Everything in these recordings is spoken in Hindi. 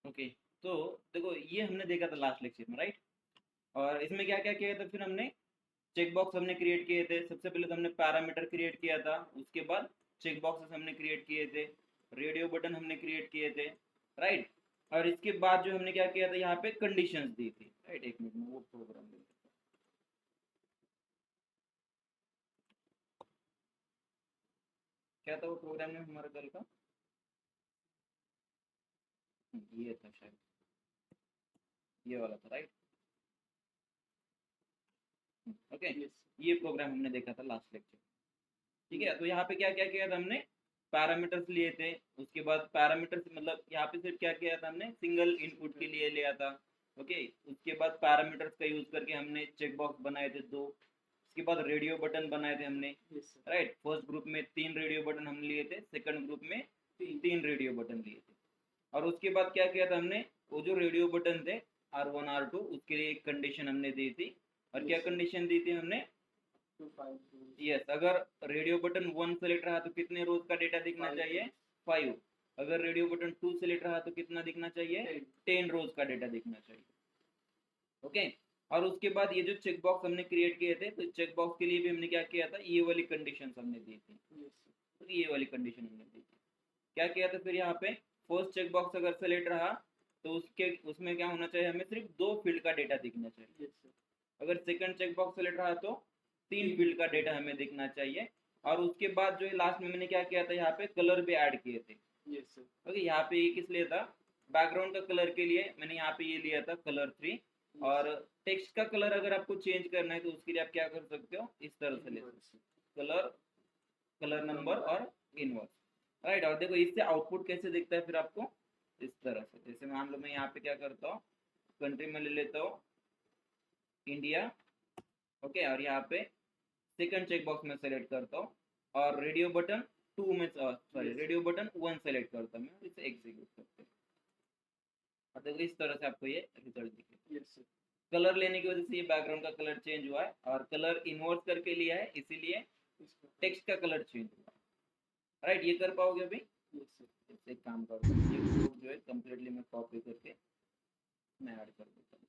ओके, तो देखो ये हमने देखा था लास्ट लेक्चर में, राइट। और इसमें क्या क्या किया था, फिर हमने चेक बॉक्स हमने क्रिएट किए थे। सबसे पहले तो हमने पैरामीटर क्रिएट किया था, उसके बाद चेक बॉक्सेस हमने क्रिएट किए थे, रेडियो बटन हमने क्रिएट किए थे, राइट। और इसके बाद जो हमने क्या किया था, यहाँ पे कंडीशंस दी थी, राइट। एक मिनट में वो प्रोग्राम दे, क्या था वो प्रोग्राम में हमारा कल का, ये था शायद, ये वाला था, राइट। ओके, ये प्रोग्राम हमने देखा था लास्ट लेक्चर, ठीक है। तो यहाँ पे क्या क्या किया था हमने, पैरामीटर्स लिए थे। उसके बाद पैरामीटर्स मतलब यहाँ पे सिर्फ क्या किया था, हमने सिंगल इनपुट के लिए लिया था। ओके, उसके बाद पैरामीटर्स का यूज करके हमने चेक बॉक्स बनाए थे 2। उसके बाद रेडियो बटन बनाए थे हमने, राइट। फर्स्ट ग्रुप में 3 रेडियो बटन हम लिए थे, सेकंड ग्रुप में 3 रेडियो बटन लिए थे। और उसके बाद क्या किया था हमने, वो जो रेडियो बटन थे R1 R2, उसके लिए एक कंडीशन हमने दी थी। और क्या कंडीशन दी थी हमने, यस, अगर रेडियो बटन 1 सेलेक्ट रहा तो कितने रोज का डेटा दिखना चाहिए, 5। अगर रेडियो बटन 2 सेलेक्ट रहा तो कितना दिखना चाहिए, 10 रोज का डेटा दिखना चाहिए। ओके, और उसके बाद ये जो चेक बॉक्स हमने क्रिएट किए थे, तो चेक बॉक्स के लिए भी हमने क्या किया था, ये वाली कंडीशन हमने दी थी। तो ये वाली कंडीशन हमने दी थी। क्या किया था फिर यहाँ पे, फर्स्ट चेक बॉक्स अगर सेलेक्ट रहा तो उसके उसमें क्या होना चाहिए, हमें सिर्फ 2 फील्ड का डेटा दिखना चाहिए। अगर सेकंड चेक बॉक्स सेलेक्ट रहा तो 3 फील्ड का डेटा हमें दिखना चाहिए। और उसके बाद जो लास्ट में मैंने क्या किया था, यहाँ पे कलर भी ऐड किए थे। ओके, यहाँ पे ये किस लिए था, बैकग्राउंड का कलर के लिए मैंने यहाँ पे ये लिया था कलर 3। और टेक्स्ट का कलर अगर आपको चेंज करना है तो उसके लिए आप क्या कर सकते हो, इस तरह से ले सकते हो, कलर, कलर नंबर और इनवर्स, राइट। और देखो इससे आउटपुट कैसे दिखता है फिर आपको, इस तरह से। जैसे मान लो मैं यहाँ पे क्या करता हूँ, कंट्री में ले लेता हूँ इंडिया, ओके। और यहाँ पे सेकंड चेक बॉक्स में सेलेक्ट करता हूँ, और रेडियो बटन 2 में, सॉरी, रेडियो बटन 1 सेलेक्ट करता हूँ मैं, इसे एग्जीक्यूट करते हैं। और देखो इस तरह से आपको ये रिजल्ट दिखेगा। कलर लेने की वजह से ये बैकग्राउंड का कलर चेंज हुआ है, और कलर इन्वर्स करके लिया है इसीलिए टेक्स्ट का कलर चेंज हुआ, राइट। ये कर पाओगे अभी, इससे एक काम करता हूँ, ये कोड जो है कम्प्लीटली मैं कॉपी करके मैं ऐड कर देता हूँ।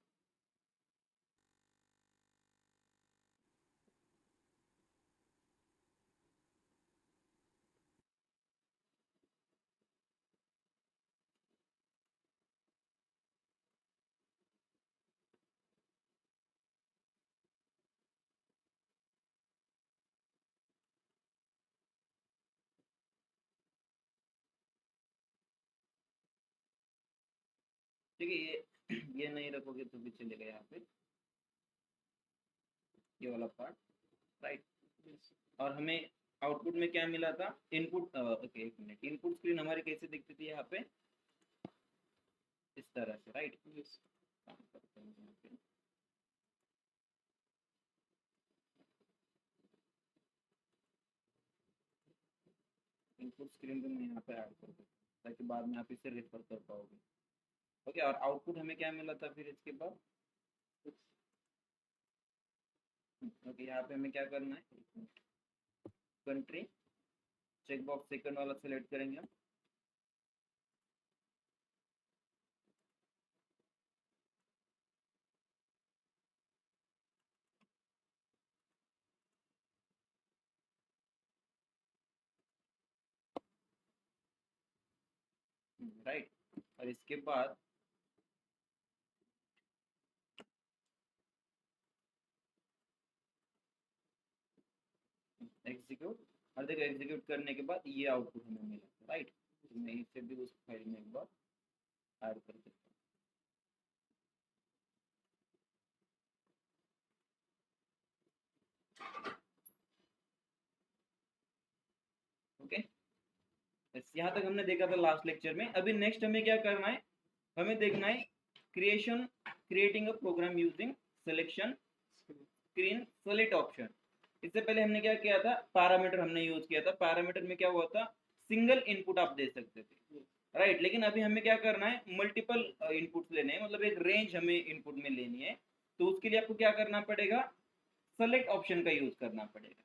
ठीक है, ये नहीं रखोगे तो भी चलेगा यहाँ पे, ये वाला पार्ट, राइट। और हमें आउटपुट में क्या मिला था, इनपुट, ओके एक मिनट, इनपुट स्क्रीन हमारी कैसे दिखती थी यहाँ पे, इस तरह से, राइट। काम करते हैं यहाँ पे, इनपुट स्क्रीन को मैं यहाँ पे ऐड कर दूँ ताकि बाद में आप इसे रेफर कर पाओगे। ओके, और आउटपुट हमें क्या मिला था फिर इसके बाद, ओके। यहाँ पे हमें क्या करना है, कंट्री, चेक बॉक्स सेकंड वाला सेलेक्ट करेंगे हम, राइट। और इसके बाद एग्जीक्यूट, और देखो एग्जीक्यूट करने के बाद ये आउटपुट हमें मिला, राइट। तो मैं इसे भी उस फाइल में एक बार ऐड कर देता हूँ। ओके, यहाँ तक हमने देखा था लास्ट लेक्चर में। अभी नेक्स्ट हमें क्या करना है, हमें देखना है creating a program using selection screen select option. इससे पहले हमने क्या किया था, पैरामीटर हमने यूज किया था। पैरामीटर में क्या हुआ था, सिंगल इनपुट आप दे सकते थे, राइट। लेकिन अभी हमें क्या करना है, मल्टीपल इनपुट लेने हैं, मतलब एक रेंज हमें इनपुट में लेनी है। तो उसके लिए आपको क्या करना पड़ेगा, सेलेक्ट ऑप्शन का यूज करना पड़ेगा।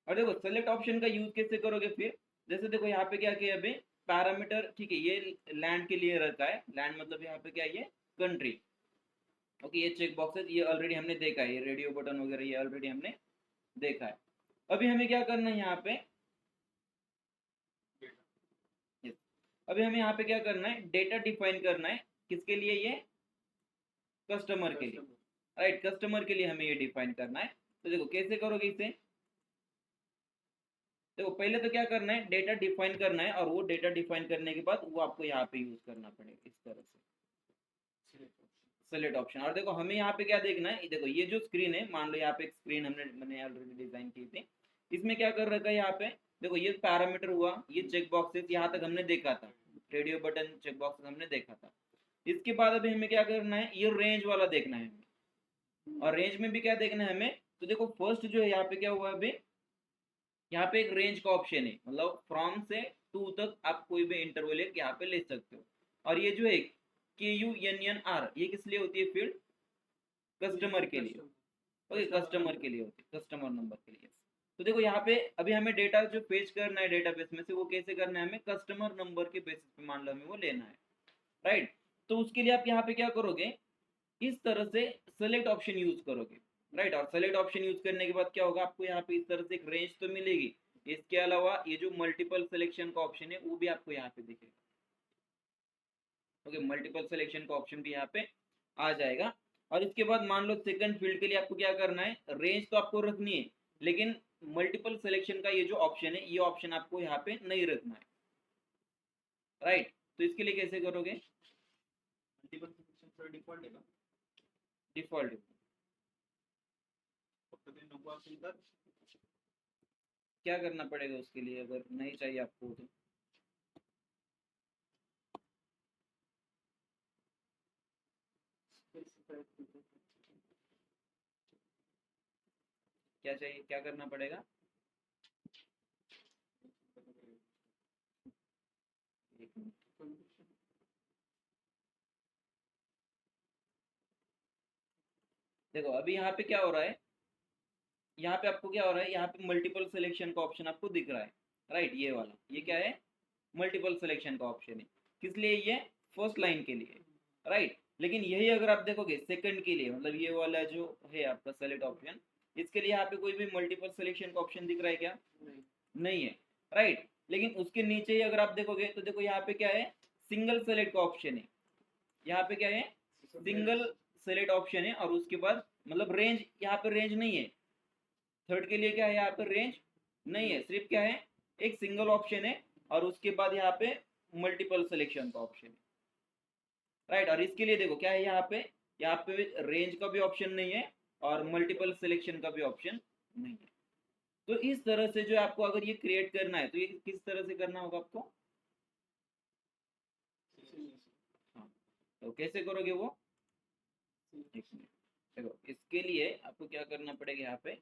और देखो सेलेक्ट ऑप्शन का यूज कैसे करोगे फिर, जैसे देखो यहाँ पे क्या किया अभी, पैरामीटर, ठीक है, ये लैंड के लिए रखा है, लैंड मतलब यहाँ पे क्या है, ये कंट्री। ओके, ये चेक बॉक्सेस ये ऑलरेडी हमने देखा है, ये रेडियो बटन वगैरह ये ऑलरेडी हमने देखा है। अभी हमें क्या करना है यहाँ पे, अभी हमें यहाँ पे क्या करना है, डेटा डिफाइन करना है, किसके लिए, ये कस्टमर के लिए, राइट, कस्टमर के लिए हमें ये डिफाइन करना है। तो देखो कैसे करोगे इसे, देखो पहले तो क्या करना है, डेटा डिफाइन करना है, और वो डेटा डिफाइन करने के बाद वो आपको यहाँ पे यूज करना पड़ेगा इस तरह से, सेलेक्ट ऑप्शन। और देखो हमें यहाँ पे क्या देखना है, देखो ये जो स्क्रीन है, मान लो यहाँ पे एक स्क्रीन मैंने ऑलरेडी डिजाइन की थी, इसमें क्या कर रखा है यहाँ पे, देखो ये पैरामीटर हुआ, ये चेक बॉक्सेस यहाँ तक हमने देखा था, रेडियो बटन चेक बॉक्सेस हमने देखा था। इसके बाद अभी हमें क्या करना है, ये रेंज वाला देखना है हमें, और रेंज में भी क्या देखना है हमें, तो देखो फर्स्ट जो है यहाँ पे क्या हुआ, अभी यहाँ पे एक रेंज का ऑप्शन है, मतलब फ्रॉम से टू तक आप कोई भी इंटरवल एक यहाँ पे ले सकते हो। और ये जो है KUNNR, ये किस लिए होती है फील्ड, कस्टमर के लिए, ओके, कस्टमर के लिए होती है, कस्टमर नंबर के लिए। तो देखो यहाँ पे अभी हमें डेटा जो फेच करना है डेटाबेस में से, वो कैसे करना है, हमें कस्टमर नंबर के बेसिस पे मान लो हमें वो लेना है, राइट। तो उसके लिए आप यहाँ पे क्या करोगे, इस तरह से सेलेक्ट ऑप्शन यूज करोगे, राइट। और सेलेक्ट ऑप्शन यूज करने के बाद क्या होगा, आपको यहाँ पे इस तरह से एक रेंज तो मिलेगी, इसके अलावा ये जो मल्टीपल सिलेक्शन का ऑप्शन है वो भी आपको यहाँ पे दिखेगा, ओके, मल्टीपल सिलेक्शन का ऑप्शन भी यहाँ पे आ जाएगा। और इसके बाद मान लो सेकंड फील्ड के लिए आपको क्या करना है, रेंज तो आपको रखनी है, लेकिन मल्टीपल सिलेक्शन का ये जो ऑप्शन है, ये ऑप्शन आपको यहाँ पे नहीं रखना है, राइट। तो इसके लिए कैसे करोगे, मल्टीपल सिलेक्शन डिफॉल्ट है का, डिफॉल्ट फक्त ते नको असेल तर क्या करना पड़ेगा उसके लिए, अगर नहीं चाहिए आपको तो क्या चाहिए, क्या करना पड़ेगा, एक मिनट। देखो अभी यहाँ पे क्या हो रहा है, यहाँ पे आपको क्या हो रहा है, यहाँ पे मल्टीपल सिलेक्शन का ऑप्शन आपको दिख रहा है, राइट, ये वाला, ये क्या है, मल्टीपल सिलेक्शन का ऑप्शन है, किस लिए, ये फर्स्ट लाइन के लिए, राइट। लेकिन यही अगर आप देखोगे सेकंड के लिए, मतलब ये वाला जो है आपका सेलेक्ट ऑप्शन, इसके लिए यहाँ पे कोई भी मल्टीपल सिलेक्शन का ऑप्शन दिख रहा है क्या, नहीं है, राइट। लेकिन उसके नीचे ही अगर आप देखोगे तो देखो यहाँ पे क्या है, सिंगल सेलेक्ट का ऑप्शन है, यहाँ पे क्या है, सिंगल सेलेक्ट ऑप्शन है, और उसके बाद मतलब रेंज, यहाँ पे रेंज नहीं है, थर्ड के लिए क्या है, यहाँ पे रेंज नहीं है, सिर्फ क्या है, एक सिंगल ऑप्शन है, और उसके बाद यहाँ पे मल्टीपल सिलेक्शन का ऑप्शन है, राइट। और इसके लिए देखो क्या है, यहाँ पे रेंज का भी ऑप्शन नहीं है, और मल्टीपल सिलेक्शन का भी ऑप्शन नहीं है। तो इस तरह से जो आपको अगर ये क्रिएट करना है, तो ये किस तरह से करना होगा आपको, हाँ, तो कैसे करोगे वो, देखो इसके लिए आपको क्या करना पड़ेगा, यहाँ पे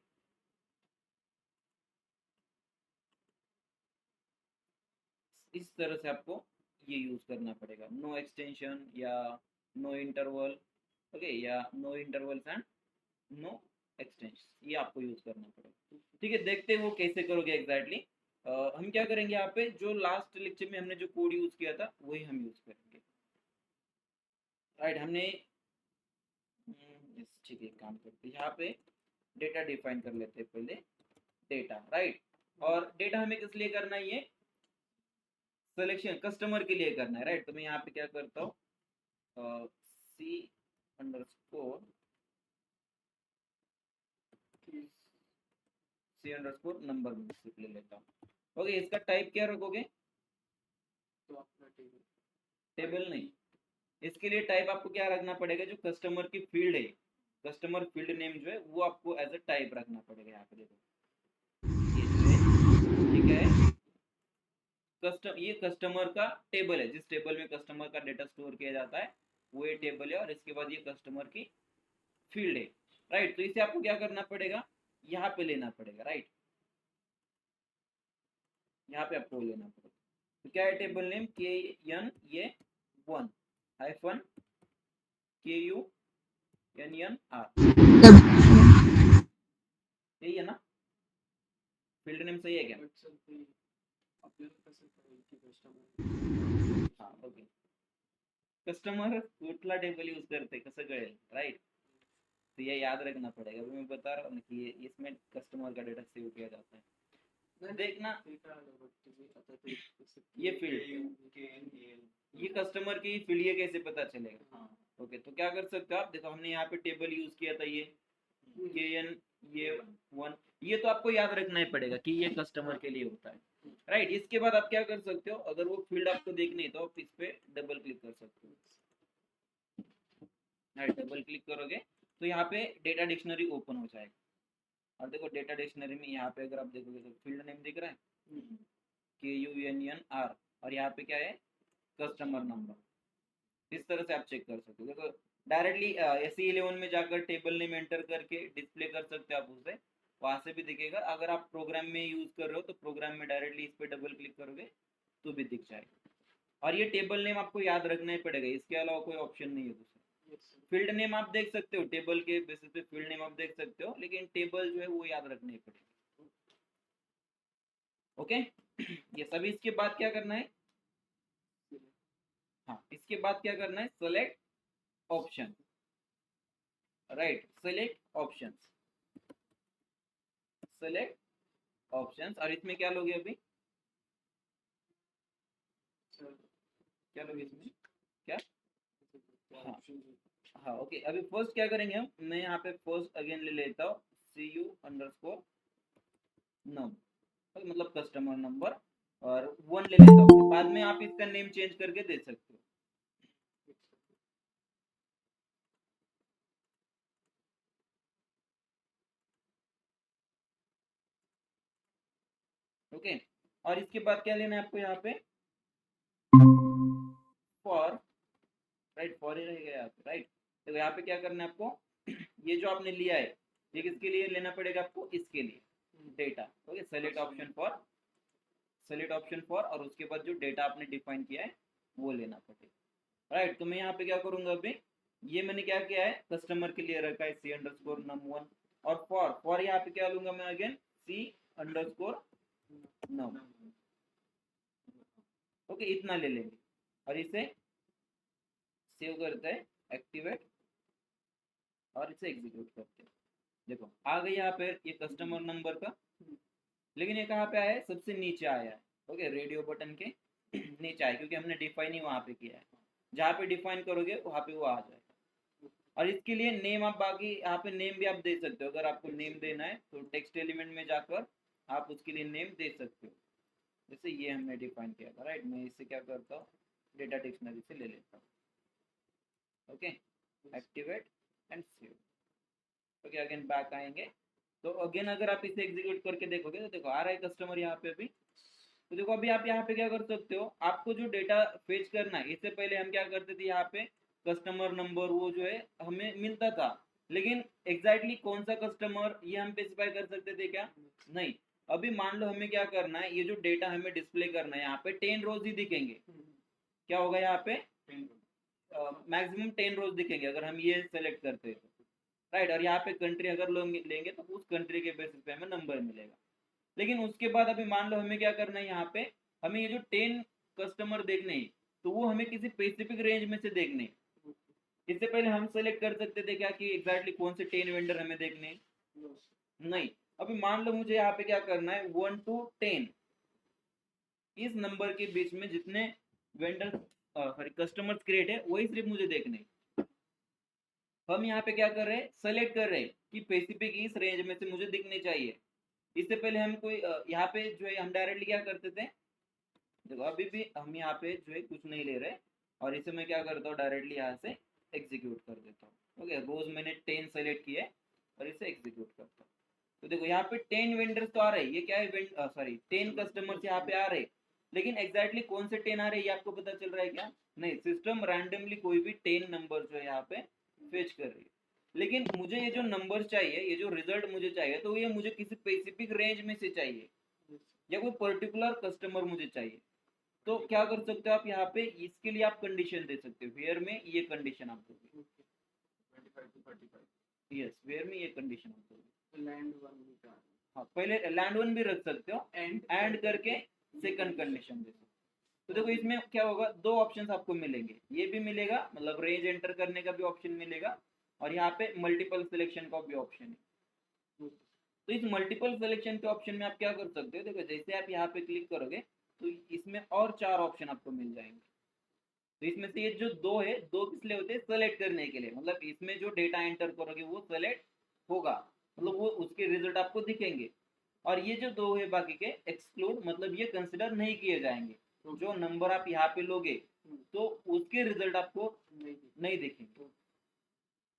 इस तरह से आपको ये यूज करना पड़ेगा, नो एक्सटेंशन या नो इंटरवल, ओके, या no intervals and no extension, ये आपको यूज करना पड़ेगा, ठीक है। देखते हैं वो कैसे करोगे एग्जैक्टली। हम क्या करेंगे, यहाँ पे जो लास्ट लेक्चर में हमने जो कोड यूज किया था वही हम यूज करेंगे, राइट। हमने ठीक है, काम करते हैं, यहाँ पे डेटा डिफाइन कर लेते हैं पहले, डेटा, राइट। और डेटा हमें किस लिए करना है, ये सिलेक्शन कस्टमर के लिए करना है, राइट। तो मैं यहाँ पे क्या करता हूँ, सी अंडरस्कोर नंबर ले लेता हूँ, ओके। इसका टाइप क्या रखोगे, तो अपना टेबल नहीं, इसके लिए टाइप आपको क्या रखना पड़ेगा, जो कस्टमर की फील्ड है, कस्टमर फील्ड नेम जो है वो आपको एज अ टाइप रखना पड़ेगा। यहाँ पे देखो ये जो है, ठीक है, ये कस्टमर का टेबल है, जिस टेबल में कस्टमर का डेटा स्टोर किया जाता है वो ये टेबल है, और इसके बाद ये कस्टमर की फील्ड है, राइट। तो इसे आपको क्या करना पड़ेगा, यहाँ पे लेना पड़ेगा, राइट, यहाँ पे आपको लेना पड़ेगा। तो क्या है table name, KN1 hyphen KUNNR, यही है ना, फील्ड नेम सही है क्या, आपल्याला कसं करायचं कस्टमर हा ओके. कस्टमर कुठला टेबल यूज करते कसं कळेल, राइट. तो ये याद रखना पड़ेगा. अभी मैं बता रहा हूँ ना कि ये इसमें कस्टमर का डेटा सेव किया जाता है. देखना ये फील्ड, ये कस्टमर की फील्ड, ये कैसे पता चलेगा. हाँ ओके तो क्या कर सकते हो आप, देखो हमने यहाँ पे टेबल यूज किया था, ये KN ये 1, ये तो आपको याद रखना ही पड़ेगा कि ये कस्टमर के लिए होता है, राइट. इसके बाद आप क्या कर सकते हो, अगर वो फील्ड आपको देखनी है तो आप इस पे डबल क्लिक कर सकते हो. राइट, डबल क्लिक करोगे तो यहाँ पे डेटा डिक्शनरी ओपन हो जाएगा. और देखो डेटा डिक्शनरी में यहाँ पे अगर आप देखोगे तो फील्ड नेम दिख रहा है KUNNR, और यहाँ पे क्या है कस्टमर नंबर. इस तरह से आप चेक कर सकते हो. देखो डायरेक्टली SE11 में जाकर टेबल नेम एंटर करके डिस्प्ले कर सकते हो आप उसे, वहां से भी दिखेगा. अगर आप प्रोग्राम में यूज कर रहे हो तो प्रोग्राम में डायरेक्टली इस पे डबल क्लिक करोगे तो भी दिख जाएगा. और ये टेबल नेम आपको याद रखना ही पड़ेगा, इसके अलावा कोई ऑप्शन नहीं है दूसरा. फील्ड नेम आप देख सकते हो, टेबल के बेसिस पे फील्ड नेम आप देख सकते हो, लेकिन टेबल जो है वो याद रखने ही पड़ेगा. ओके. ये सभी. इसके बाद क्या करना है, हाँ इसके बाद क्या करना है, select option. Right, select options, select options. और इसमें क्या लोगे अभी, क्या लोगे इसमें, क्या, हाँ हाँ ओके. अभी फर्स्ट क्या करेंगे हम, मैं यहाँ पे फर्स्ट अगेन ले लेता हूँ CU_num, मतलब कस्टमर नंबर, और 1 ले लेता हूँ. बाद में आप इसका नेम चेंज करके दे सकते हो. ओके. और इसके बाद क्या लेना है आपको यहाँ पे, फॉर, राइट, फॉर ही रहेगा यहाँ पे, राइट. तो यहाँ पे क्या करना है आपको, ये जो आपने लिया है ये किसके लिए लेना पड़ेगा आपको, इसके लिए data. Okay, select option for, select option for, और उसके बाद जो डेटा आपने डिफाइन किया है वो लेना पड़ेगा. राइट. तो मैं यहाँ पे क्या करूंगा अभी, ये मैंने क्या किया है कस्टमर के लिए रखा है C_num1, और फॉर यहाँ पे क्या लूंगा मैं अगेन C_num. ओके, इतना ले लेंगे और इसे सेव करते हैं, एक्टिवेट, और इसे एग्जीक्यूट करते हैं. देखो आ गई यहाँ पे ये कस्टमर नंबर का, लेकिन ये कहाँ पे आया है, सबसे नीचे आया है. ओके, रेडियो बटन के नीचे आया, क्योंकि हमने डिफाइन ही वहाँ पे किया है. जहाँ पे डिफाइन करोगे वहाँ पे वो आ जाएगा. और इसके लिए नेम आप बाकी यहाँ पे नेम भी आप दे सकते हो. अगर आपको नेम देना है तो टेक्स्ट एलिमेंट में जाकर आप उसके लिए नेम दे सकते हो. जैसे ये हमने डिफाइन किया था, राइट. मैं इससे क्या करता हूँ, डेटा डिक्शनरी से ले लेता हूँ. Okay, activate and save. Okay, again back आएंगे तो अगेन अगर आप इसे एग्जीक्यूट करके देखोगे तो देखो आ रहा है कस्टमर यहाँ पे अभी. तो देखो अभी आप यहाँ पे क्या कर सकते हो, आपको जो डेटा फेच करना है, इससे पहले हम क्या करते थे, यहाँ पे कस्टमर नंबर वो जो है हमें मिलता था, लेकिन एग्जैक्टली कौन सा कस्टमर ये हम स्पेसिफाई कर सकते थे क्या, नहीं. अभी मान लो हमें क्या करना है, ये जो डेटा हमें डिस्प्ले करना है, यहाँ पे 10 रोज ही दिखेंगे. क्या होगा यहाँ पे, मैक्सिमम 10 रोज दिखेंगे अगर हम ये सेलेक्ट करते हैं, राइट. और यहाँ पे कंट्री अगर लेंगे तो उस कंट्री के बेसिस पे हमें नंबर मिलेगा. लेकिन उसके बाद अभी मान लो हमें क्या करना है, यहाँ पे हमें ये जो 10 कस्टमर देखने हैं तो वो हमें किसी स्पेसिफिक रेंज में से देखने हैं. इससे पहले हम सेलेक्ट कर सकते थे क्या कि एग्जैक्टली कौन से 10 वेंडर हमें देखने हैं, नहीं. अभी मान लो मुझे यहाँ पे क्या करना है, 1 to 10 इस नंबर के बीच में जितने वेंडर सॉरी कस्टमर्स क्रिएट है वही सिर्फ मुझे देखने हैं. हम यहाँ पे क्या कर रहे हैं, सेलेक्ट कर रहे हैं कि स्पेसिफिक इस रेंज में से मुझे दिखने चाहिए. इससे पहले हम कोई यहाँ पे जो है हम डायरेक्टली क्या करते थे, देखो अभी भी हम यहाँ पे जो है कुछ नहीं ले रहे, और इसे मैं क्या करता हूँ डायरेक्टली यहाँ से एग्जीक्यूट कर देता हूँ. ओके, रोज मैंने 10 सेलेक्ट किए और इसे एग्जीक्यूट करता हूँ. तो देखो यहाँ पे 10 वेंडर्स तो आ रहे हैं, ये क्या है, सॉरी 10 कस्टमर्स यहाँ पे आ रहे हैं, लेकिन एग्जैक्टली कौन से 10 आ रहे हैं ये आपको पता चल रहा है क्या, नहीं. सिस्टम रैंडमली कोई भी 10 नंबर जो है यहाँ पे फेच कर रही है. लेकिन मुझे ये जो नंबर चाहिए, ये जो रिजल्ट मुझे चाहिए, तो ये मुझे किसी स्पेसिफिक रेंज में से चाहिए, या कोई पर्टिकुलर कस्टमर मुझे चाहिए. तो क्या कर सकते हो आप यहाँ पे, इसके लिए आप कंडीशन दे सकते हो, वेयर में ये कंडीशन आप दोगे, 25 to 35. यस, वेयर में ये कंडीशन आप दोगे. लैंड वन भी का हाँ, पहले लैंड वन भी रख सकते हो, एंड एंड करके सेकंड कंडीशन दे सकते तो देखो इसमें क्या होगा, दो ऑप्शंस आपको मिलेंगे, ये भी मिलेगा मतलब रेंज एंटर करने का भी ऑप्शन मिलेगा, और यहाँ पे मल्टीपल सिलेक्शन का भी ऑप्शन है। तो इस मल्टीपल सिलेक्शन के ऑप्शन में आप क्या कर सकते हो, देखो जैसे आप यहाँ पे क्लिक करोगे तो इसमें और 4 ऑप्शन आपको मिल जाएंगे। तो इसमें से ये जो दो है, दो किस लिए होते हैं, सेलेक्ट करने के लिए, मतलब इसमें जो डेटा एंटर करोगे वो सेलेक्ट होगा, मतलब वो उसके रिजल्ट आपको दिखेंगे। और ये जो दो है बाकी के एक्सक्लूड, मतलब ये कंसिडर नहीं किए जाएंगे। जो नंबर आप यहाँ पे लोगे तो उसके रिजल्ट आपको नहीं दिखेंगे।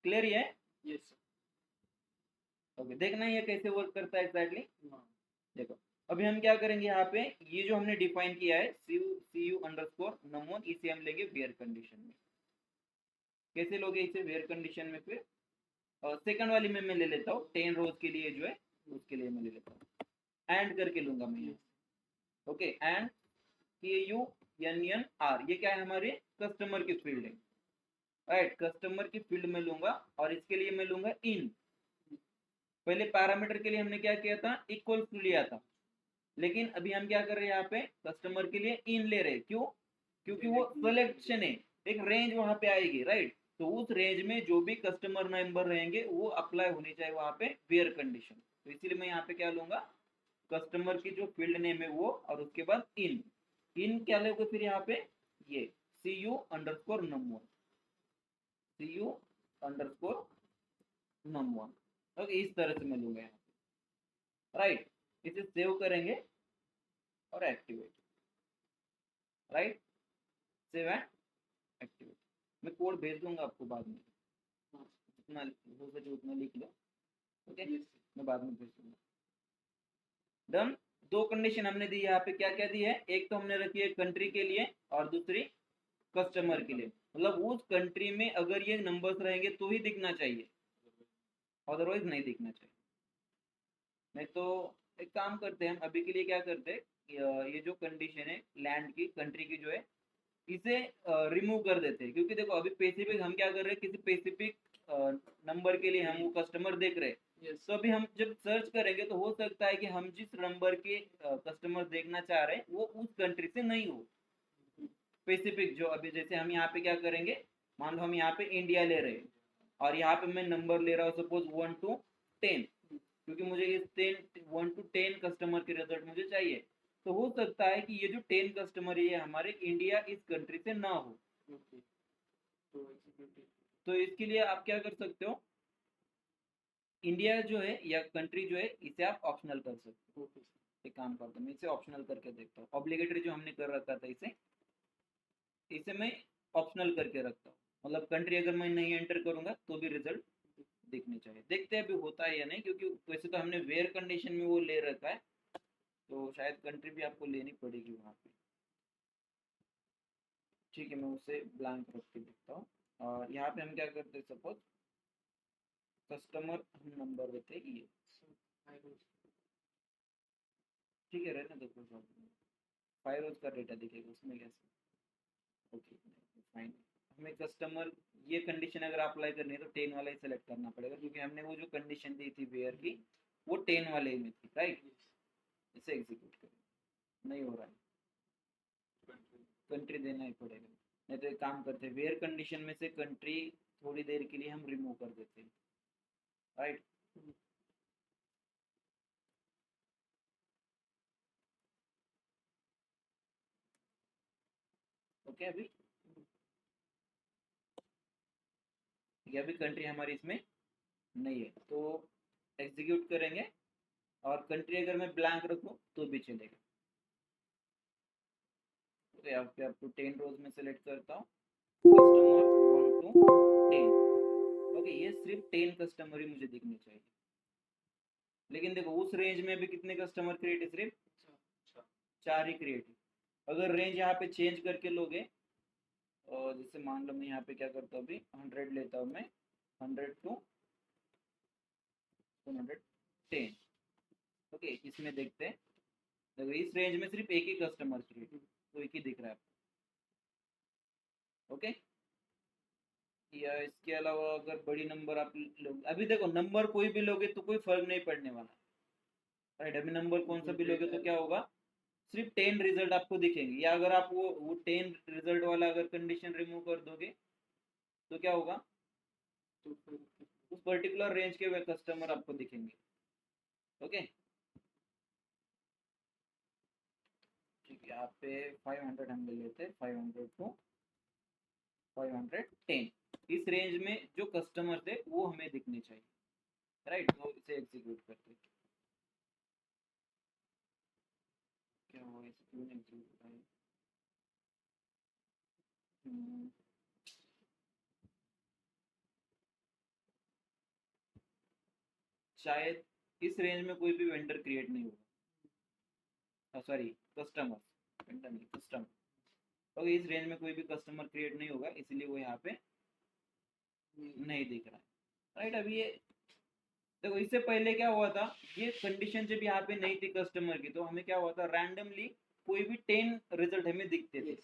क्लियर है? यस ओके, देखना ही है कैसे वर्क करता है एग्जैक्टली। देखो अभी हम क्या करेंगे, यहाँ पे ये जो हमने डिफाइन किया है cu अंडरस्कोर नम1, इसे हम लेंगे वेयर कंडीशन में। कैसे लोगे इसे वेयर कंडीशन में, फिर सेकंड वाली में मैं ले लेता हूँ 10 रोज के लिए जो है, उसके लिए मैं ले लेता हूँ, एंड करके लूंगा मैं। ओके, एंड KUNNR, ये क्या है, हमारे कस्टमर की फील्ड है, राइट, कस्टमर की फील्ड में लूंगा, और इसके लिए मैं लूंगा इन। पहले पैरामीटर के लिए हमने क्या किया था, इक्वल टू लिया था, लेकिन अभी हम क्या कर रहे हैं, यहाँ पे कस्टमर के लिए इन ले रहे हैं। क्यों? क्योंकि वो सिलेक्शन है, एक रेंज वहां पे आएगी, राइट, तो उस रेंज में जो भी कस्टमर नंबर रहेंगे वो अप्लाई होनी चाहिए वहां पे वेयर कंडीशन। तो इसीलिए मैं यहाँ पे क्या लूंगा, कस्टमर की जो फील्ड नेम है वो, और उसके बाद इन। इन क्या लोगे फिर यहाँ पे, ये cu underscore num1, cu underscore num1। Okay, इस तरह से मैं लूंगा यहाँ पे, राइट, इसे सेव करेंगे और activate, right, save and activate. मैं कोड भेज दूंगा आपको बाद में, जितना हो सके उतना लिख लो। ओके, मैं बाद में भेज दूंगा। डन। दो कंडीशन हमने दी यहाँ पे, क्या क्या दी है, एक तो हमने रखी है कंट्री के लिए और दूसरी कस्टमर के लिए, मतलब उस कंट्री में अगर ये नंबर्स रहेंगे तो ही दिखना चाहिए, अदरवाइज नहीं दिखना चाहिए। नहीं तो एक काम करते हैं हम, अभी के लिए क्या करते हैं, ये जो कंडीशन है लैंड की, कंट्री की जो है, इसे रिमूव कर देते हैं, क्योंकि देखो अभी स्पेसिफिक हम क्या कर रहे हैं, किसी स्पेसिफिक नंबर के लिए हम वो कस्टमर देख रहे हैं। तो अभी हम जब सर्च करेंगे तो हो सकता है कि हम जिस नंबर के कस्टमर देखना चाह रहे हैं वो उस कंट्री से नहीं हो, स्पेसिफिक जो, अभी जैसे हम यहाँ पे क्या करेंगे, मान लो हम यहाँ पे इंडिया ले रहे हैं, और यहाँ पे मैं नंबर ले रहा हूँ सपोज 1 to 10, क्योंकि मुझे इस 1 to 10 कस्टमर के रिजल्ट मुझे चाहिए। तो हो सकता है कि ये जो 10 कस्टमर है ये हमारे इंडिया इस कंट्री से ना हो। तो इसके लिए आप क्या कर सकते हो, इंडिया जो है या कंट्री जो है इसे आप ऑप्शनल कर सकते हो। एक काम करता हूँ, मैं इसे ऑप्शनल करके देखता हूँ, ऑब्लिगेटरी जो हमने कर रखा था इसे मैं ऑप्शनल करके रखता हूँ, मतलब कंट्री अगर मैं नहीं एंटर करूंगा तो भी रिजल्ट दिखने चाहिए। देखते हैं अभी होता है या नहीं, क्योंकि वैसे तो हमने वेयर कंडीशन में वो ले रखा है, तो शायद कंट्री भी आपको लेनी पड़ेगी वहाँ पे। ठीक है, मैं उसे ब्लैंक रख के देखता हूँ, और यहाँ पे हम क्या करते हैं, सपोज कस्टमर हम नंबर देते हैं ये, ठीक है, रहने दो, कोई प्रॉब्लम नहीं, 5 रोज का डेटा दिखेगा उसमें कैसे। ओके फाइन, हमें कस्टमर, ये कंडीशन अगर अप्लाई करनी है तो 10 वाला ही सेलेक्ट करना पड़ेगा, क्योंकि हमने वो जो कंडीशन दी थी वेयर की वो 10 वाले में थी, राइट। इसे एग्जीक्यूट करें, नहीं हो रहा है, कंट्री देना ही पड़ेगा। नहीं तो एक काम करते हैं, वेयर कंडीशन में से कंट्री थोड़ी देर के लिए हम रिमूव कर देते हैं, राइट। ओके, अभी अभी कंट्री हमारी इसमें नहीं है, तो एग्जीक्यूट करेंगे, और कंट्री अगर मैं ब्लैंक रखूं तो भी चलेगा। तो यहाँ पे आपको 10 रोज में सेलेक्ट करता हूँ, कस्टमर 1 to 10। ओके, ये सिर्फ 10 कस्टमर ही मुझे दिखने चाहिए, लेकिन देखो उस रेंज में भी कितने कस्टमर क्रिएट है, सिर्फ 4 ही क्रिएट है। अगर रेंज यहाँ पे चेंज करके लोगे, और जैसे मान लो मैं यहाँ पे क्या करता हूँ, अभी 100 लेता हूँ मैं, 100 to 110। ओके, इसमें देखते हैं, देखो इस रेंज में सिर्फ एक ही कस्टमर क्रिएट, तो एक ही दिख रहा है। ओके, या इसके अलावा अगर बड़ी नंबर आप लोग, अभी देखो नंबर कोई भी लोगे तो कोई फर्क नहीं पड़ने वाला, राइट। अभी नंबर कौन सा भी लोगे तो क्या होगा, सिर्फ 10 रिजल्ट आपको दिखेंगे, या अगर आप वो 10 रिजल्ट वाला अगर कंडीशन रिमूव कर दोगे तो क्या होगा, तो फिर उस पर्टिकुलर रेंज के वे कस्टमर आपको दिखेंगे। ओके, ठीक है, यहाँ पे 500 हम ले लेते हैं, 500 को 510, इस रेंज में जो कस्टमर थे वो हमें दिखने चाहिए, राइट। तो इसे एग्जीक्यूट करते हैं, क्या हुआ इसे क्यों नहीं एग्जीक्यूट हुआ है? हम्म, शायद इस रेंज में कोई भी वेंडर क्रिएट नहीं होगा, सॉरी कस्टमर, वेंडर नहीं कस्टमर। ओके, इस रेंज में कोई भी कस्टमर क्रिएट नहीं होगा, इसलिए वो यहाँ पे नहीं दिख रहा है, राइट। अब ये देखो, इससे पहले क्या हुआ था, ये कंडीशन जब यहाँ पे नहीं थी कस्टमर की, तो हमें क्या हुआ था, रैंडमली कोई भी 10 रिजल्ट हमें दिखते थे।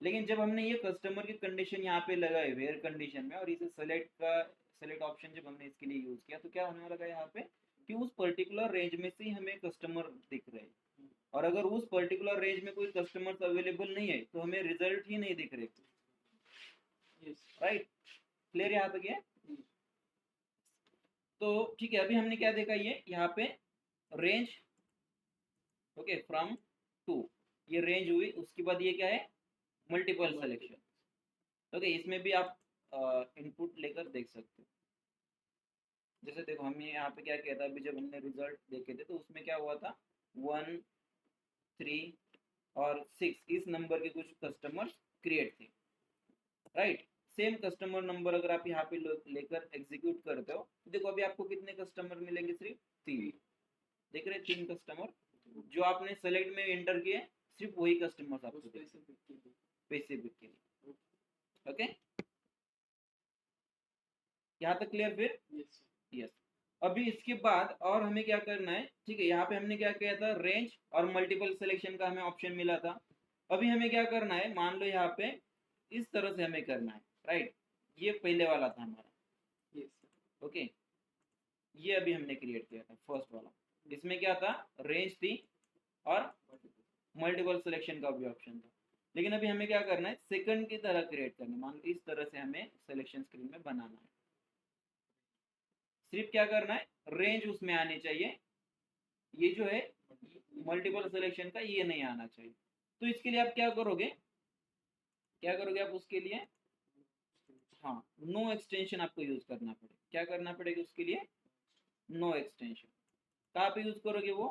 लेकिन जब हमने ये कस्टमर की कंडीशन यहाँ पे लगाए वेयर कंडीशन में, और इसे सेलेक्ट ऑप्शन जब हमने इसके लिए यूज किया, तो क्या होने वाला था यहाँ पे कि उस पर्टिकुलर रेंज में से ही हमें कस्टमर दिख रहे हैं, और अगर उस पर्टिकुलर रेंज में कोई कस्टमर अवेलेबल नहीं है तो हमें रिजल्ट ही नहीं दिख रहे, राइट। क्लियर यहाँ तक है? तो ठीक है, अभी हमने क्या देखा, ये यहाँ पे रेंज, ओके, फ्रॉम टू, ये रेंज हुई। उसके बाद ये क्या है, मल्टीपल सिलेक्शन। ओके, इसमें भी आप इनपुट लेकर देख सकते हो। जैसे देखो, हमने यहाँ पे क्या किया था, अभी जब हमने रिजल्ट देखे थे तो उसमें क्या हुआ था, 1, 3 और 6 इस नंबर के कुछ कस्टमर क्रिएट थे, राइट। सेम कस्टमर नंबर अगर आप यहाँ पे लेकर एग्जीक्यूट करते हो तो देखो अभी आपको कितने कस्टमर मिलेंगे, सिर्फ 3। देख रहे हैं 3 कस्टमर जो आपने सेलेक्ट में एंटर किए, सिर्फ वही कस्टमर आपको पैसे बिक के लिए। ओके, यहाँ तक क्लियर फिर? यस। अभी इसके बाद और हमें क्या करना है, ठीक है, यहाँ पे हमने क्या किया था, रेंज और मल्टीपल सिलेक्शन का हमें ऑप्शन मिला था। अभी हमें क्या करना है, मान लो यहाँ पे इस तरह से हमें करना है, राइट। ये पहले वाला था हमारा, ओके, ये अभी हमने क्रिएट किया था फर्स्ट वाला। इसमें क्या था, रेंज थी और मल्टीपल सिलेक्शन का भी ऑप्शन था। लेकिन अभी हमें क्या करना है, सेकंड की तरह क्रिएट करना है, मान लो इस तरह से हमें सिलेक्शन स्क्रीन में बनाना है। सिर्फ क्या करना है, रेंज उसमें आनी चाहिए, ये जो है मल्टीपल सिलेक्शन का ये नहीं आना चाहिए। तो इसके लिए आप क्या करोगे, आप उसके लिए, हाँ, नो एक्सटेंशन आपको यूज करना पड़ेगा। क्या करना पड़ेगा उसके लिए, नो एक्सटेंशन। कहाँ पे यूज करोगे वो,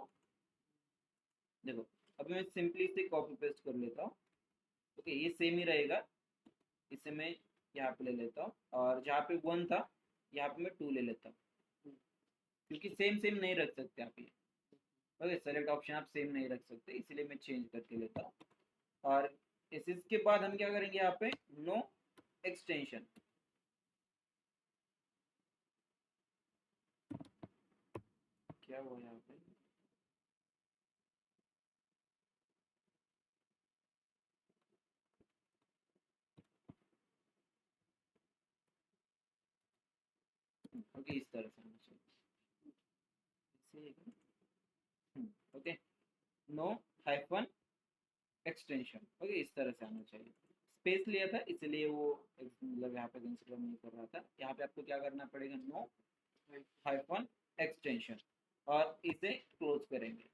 देखो अभी मैं सिंपली इसे कॉपी पेस्ट कर लेता हूँ। ओके, ये सेम ही रहेगा, इसे मैं यहाँ पे ले लेता हूँ, और जहाँ पे 1 था यहाँ पे मैं 2 ले लेता हूँ, क्योंकि सेम सेम नहीं रख सकते आप ये। ओके, सेलेक्ट ऑप्शन आप सेम नहीं रख सकते, इसलिए मैं चेंज करके लेता हूँ। और इसके बाद हम क्या करेंगे, यहाँ पे नो एक्सटेंशन। क्या हुआ यहाँ पे, ओके, इस तरह से आना चाहिए, okay, no hyphen extension. Okay, इस तरह से आना चाहिए। स्पेस लिया था इसलिए वो मतलब यहाँ पे कंसिडर नहीं कर रहा था। यहाँ पे आपको क्या करना पड़ेगा, नो हाइफन एक्सटेंशन, और इसे क्लोज करेंगे,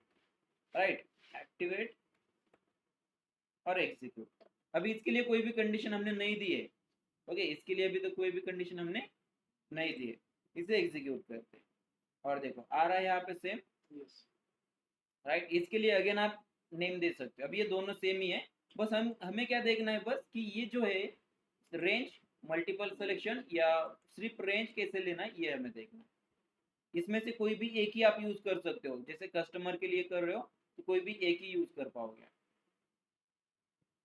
राइट। एक्टिवेट और एग्जीक्यूट। अभी इसके लिए कोई भी कंडीशन हमने नहीं दी है, ओके, इसके लिए अभी तो कोई भी कंडीशन हमने नहीं दी है। इसे एग्जीक्यूट करते हैं, और देखो आ रहा है यहाँ पे सेम, राइट। इसके लिए अगेन आप नेम दे सकते हो। अब ये दोनों सेम ही है, बस हमें क्या देखना है, बस कि ये जो है रेंज, मल्टीपल सिलेक्शन या सिर्फ रेंज कैसे लेना है, ये हमें देखना है। इसमें से कोई भी एक ही आप यूज कर सकते हो, जैसे कस्टमर के लिए कर रहे हो तो कोई भी एक ही यूज कर पाओगे।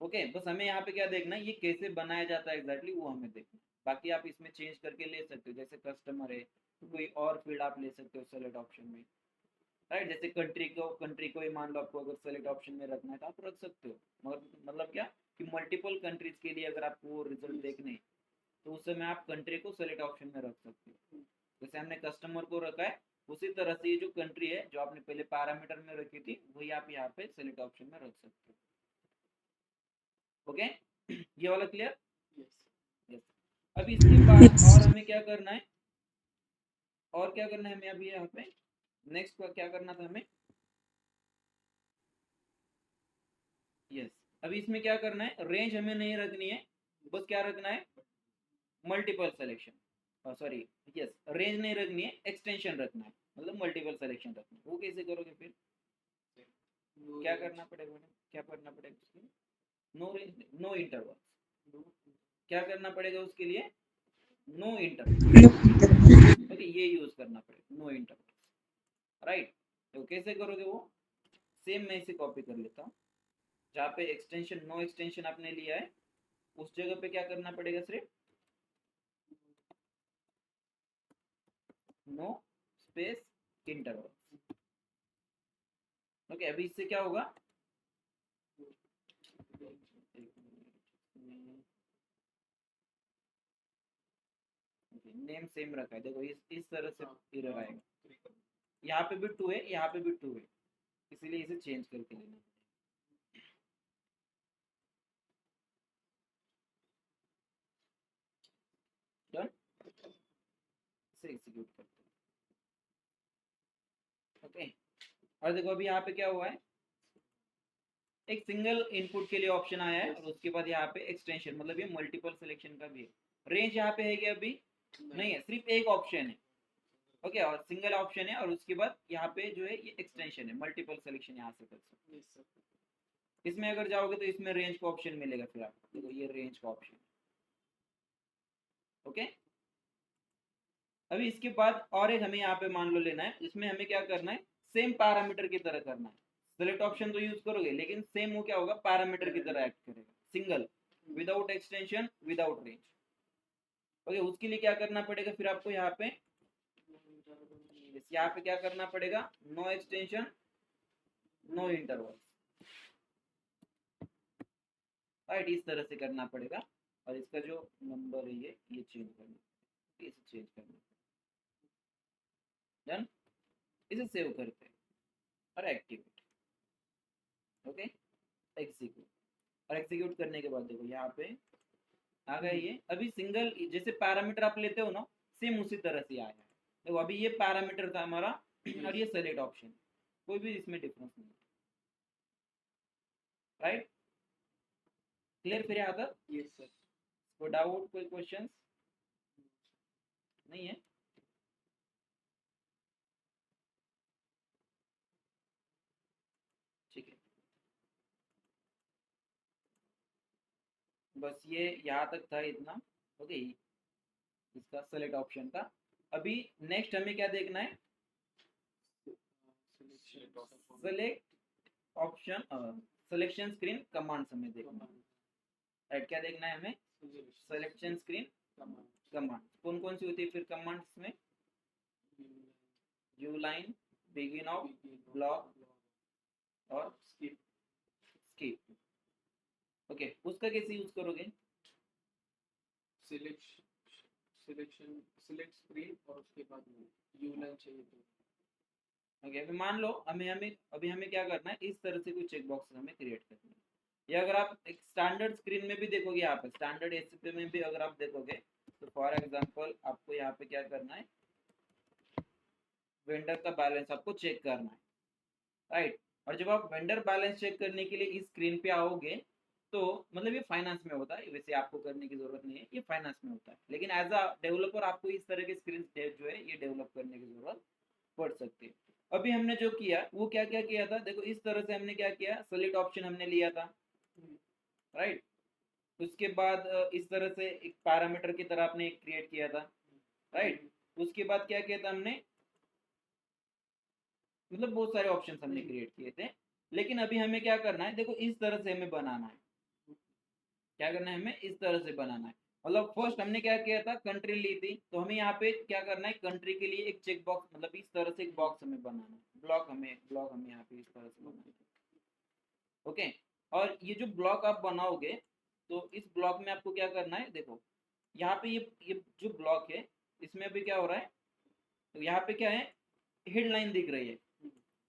ओके, बस हमें यहाँ पे क्या देखना है, ये कैसे बनाया जाता है एग्जैक्टली वो हमें देखना है। बाकी आप इसमें चेंज करके ले सकते हो, जैसे कस्टमर है तो कोई और फील्ड आप ले सकते हो सेलेक्ट ऑप्शन में, राइट। जैसे कंट्री को ही मान लो आपको अगर सेलेक्ट ऑप्शन में रखना है तो आप रख सकते हो, मगर मतलब क्या कि मल्टीपल कंट्रीज के लिए अगर आपको रिजल्ट देखने तो उस समय आप कंट्री को सेलेक्ट ऑप्शन में रख सकते हो। जैसे हमने कस्टमर को रखा है उसी तरह से ये जो कंट्री है जो आपने पहले पैरामीटर में रखी थी वही आप यहाँ पे सेलेक्ट ऑप्शन में रख सकते हो। ओके ये वाला क्लियर? यस। अब इसके बाद और हमें क्या करना है, और क्या करना है हमें अभी यहाँ पे नेक्स्ट क्या करना था हमें, यस अभी इसमें क्या करना है, रेंज हमें नहीं रखनी है, बस क्या रखना है multiple selection, sorry yes range नहीं रखनी है, एक्सटेंशन रखना है, मतलब मल्टीपल सिलेक्शन रखना है। वो कैसे करोगे फिर, क्या करना पड़ेगा, क्या करना पड़ेगा उसके लिए, नो रेंज नो इंटरवल, क्या करना पड़ेगा उसके लिए, नो इंटरवल। ओके ये यूज करना पड़ेगा नो इंटरवल, राइट। तो कैसे करोगे वो, सेम मैं इसे कॉपी कर लेता हूँ, जहाँ पे एक्सटेंशन नो एक्सटेंशन आपने लिया है उस जगह पे क्या करना पड़ेगा, सिर्फ नो स्पेस इंटरवल। ओके अभी इससे क्या होगा, नेम सेम रखा है, देखो इस तरह से एरर आएगा, यहाँ पे भी 2 है यहाँ पे भी 2 है, इसीलिए इसे चेंज करके लेना। डन, इसे एग्जीक्यूट करते हैं। ओके और देखो अभी यहाँ पे क्या हुआ है, एक सिंगल इनपुट के लिए ऑप्शन आया है और उसके बाद यहाँ पे एक्सटेंशन, मतलब ये मल्टीपल सिलेक्शन का भी है। रेंज यहाँ पे है क्या अभी, नहीं है, सिर्फ एक ऑप्शन है। ओके और सिंगल ऑप्शन है और उसके बाद यहाँ पे जो है ये एक्सटेंशन है, मल्टीपल सिलेक्शन यहाँ से कर सकते हैं। इसमें अगर जाओगे तो इसमें रेंज का ऑप्शन मिलेगा, फिर आपको देखो ये रेंज का ऑप्शन। ओके अभी इसके बाद और एक हमें यहाँ पे मान लो लेना है, इसमें हमें क्या करना है, सेम पैरामीटर की तरह करना है। सेलेक्ट ऑप्शन तो यूज करोगे लेकिन सेम वो क्या होगा, पैरामीटर की तरह एक्ट करेगा, single without extension without range. Okay उसके लिए क्या करना पड़ेगा फिर आपको यहाँ पे क्या करना पड़ेगा, no extension no interval, right इस तरह से करना पड़ेगा। और इसका जो नंबर है ये चेंज करना, इसे चेंज करना। डन, इसे सेव करते हैं और एक्टिवेट। ओके एग्जीक्यूट, और एग्जीक्यूट करने के बाद देखो यहाँ पे आ गया ये। अभी सिंगल जैसे पैरामीटर आप लेते हो ना, सेम उसी तरह से आया है। देखो अभी ये पैरामीटर था हमारा और ये सेलेक्ट ऑप्शन, कोई भी इसमें डिफरेंस नहीं, राइट क्लियर फिर यहाँ तक? Yes sir. कोई डाउट कोई क्वेश्चंस नहीं है? ठीक है बस ये यहाँ तक था इतना। ओके इसका सेलेक्ट ऑप्शन का। अभी नेक्स्ट हमें क्या देखना है, select option selection screen commands हमें देखना है, राइट क्या देखना है हमें, सिलेक्शन स्क्रीन कमांड। कौन कौन सी होती है फिर कमांड्स में, you line, begin of, block और स्किप। ओके उसका कैसे यूज करोगे, सिलेक्ट स्क्रीन और उसके बाद यू लाइन चाहिए तो। ओके अभी मान लो हमें क्या करना है, इस तरह से कोई चेक बॉक्स हमें क्रिएट करना है। या अगर आप एक स्टैंडर्ड स्क्रीन में भी देखोगे, यहाँ पे स्टैंडर्ड एससीपी में भी अगर आप देखोगे तो फॉर एग्जांपल आपको यहाँ पे क्या करना है, वेंडर का बैलेंस आपको चेक करना है, राइट। और जब आप वेंडर बैलेंस चेक करने के लिए इस स्क्रीन पे आओगे तो मतलब ये फाइनेंस में होता है, वैसे आपको करने की जरूरत नहीं है, ये फाइनेंस में होता है, लेकिन एज अ डेवलपर आपको इस तरह के स्क्रीन जो है ये डेवलप करने की जरूरत पड़ सकती है। अभी हमने जो किया वो क्या क्या किया था, देखो इस तरह से हमने क्या किया, सेलेक्ट ऑप्शन हमने लिया था, राइट। उसके बाद इस तरह से एक पैरामीटर की तरह आपने क्रिएट किया था, राइट। उसके बाद क्या किया था हमने, मतलब बहुत सारे ऑप्शंस हमने क्रिएट किए थे। लेकिन अभी हमें क्या करना है, देखो इस तरह से हमें बनाना है, क्या करना है हमें इस तरह से बनाना है। मतलब फर्स्ट हमने क्या किया था, कंट्री ली थी, तो हमें यहाँ पे क्या करना है, कंट्री के लिए एक चेक बॉक्स, मतलब इस तरह से एक बॉक्स हमें बनाना है, ब्लॉक हमें यहाँ पे इस तरह से बनाना है। ओके और ये जो ब्लॉक आप बनाओगे तो इस ब्लॉक में आपको क्या करना है, देखो यहाँ पे ये जो ब्लॉक है इसमें अभी क्या हो रहा है, तो यहाँ पे क्या है, हेडलाइन दिख रही है,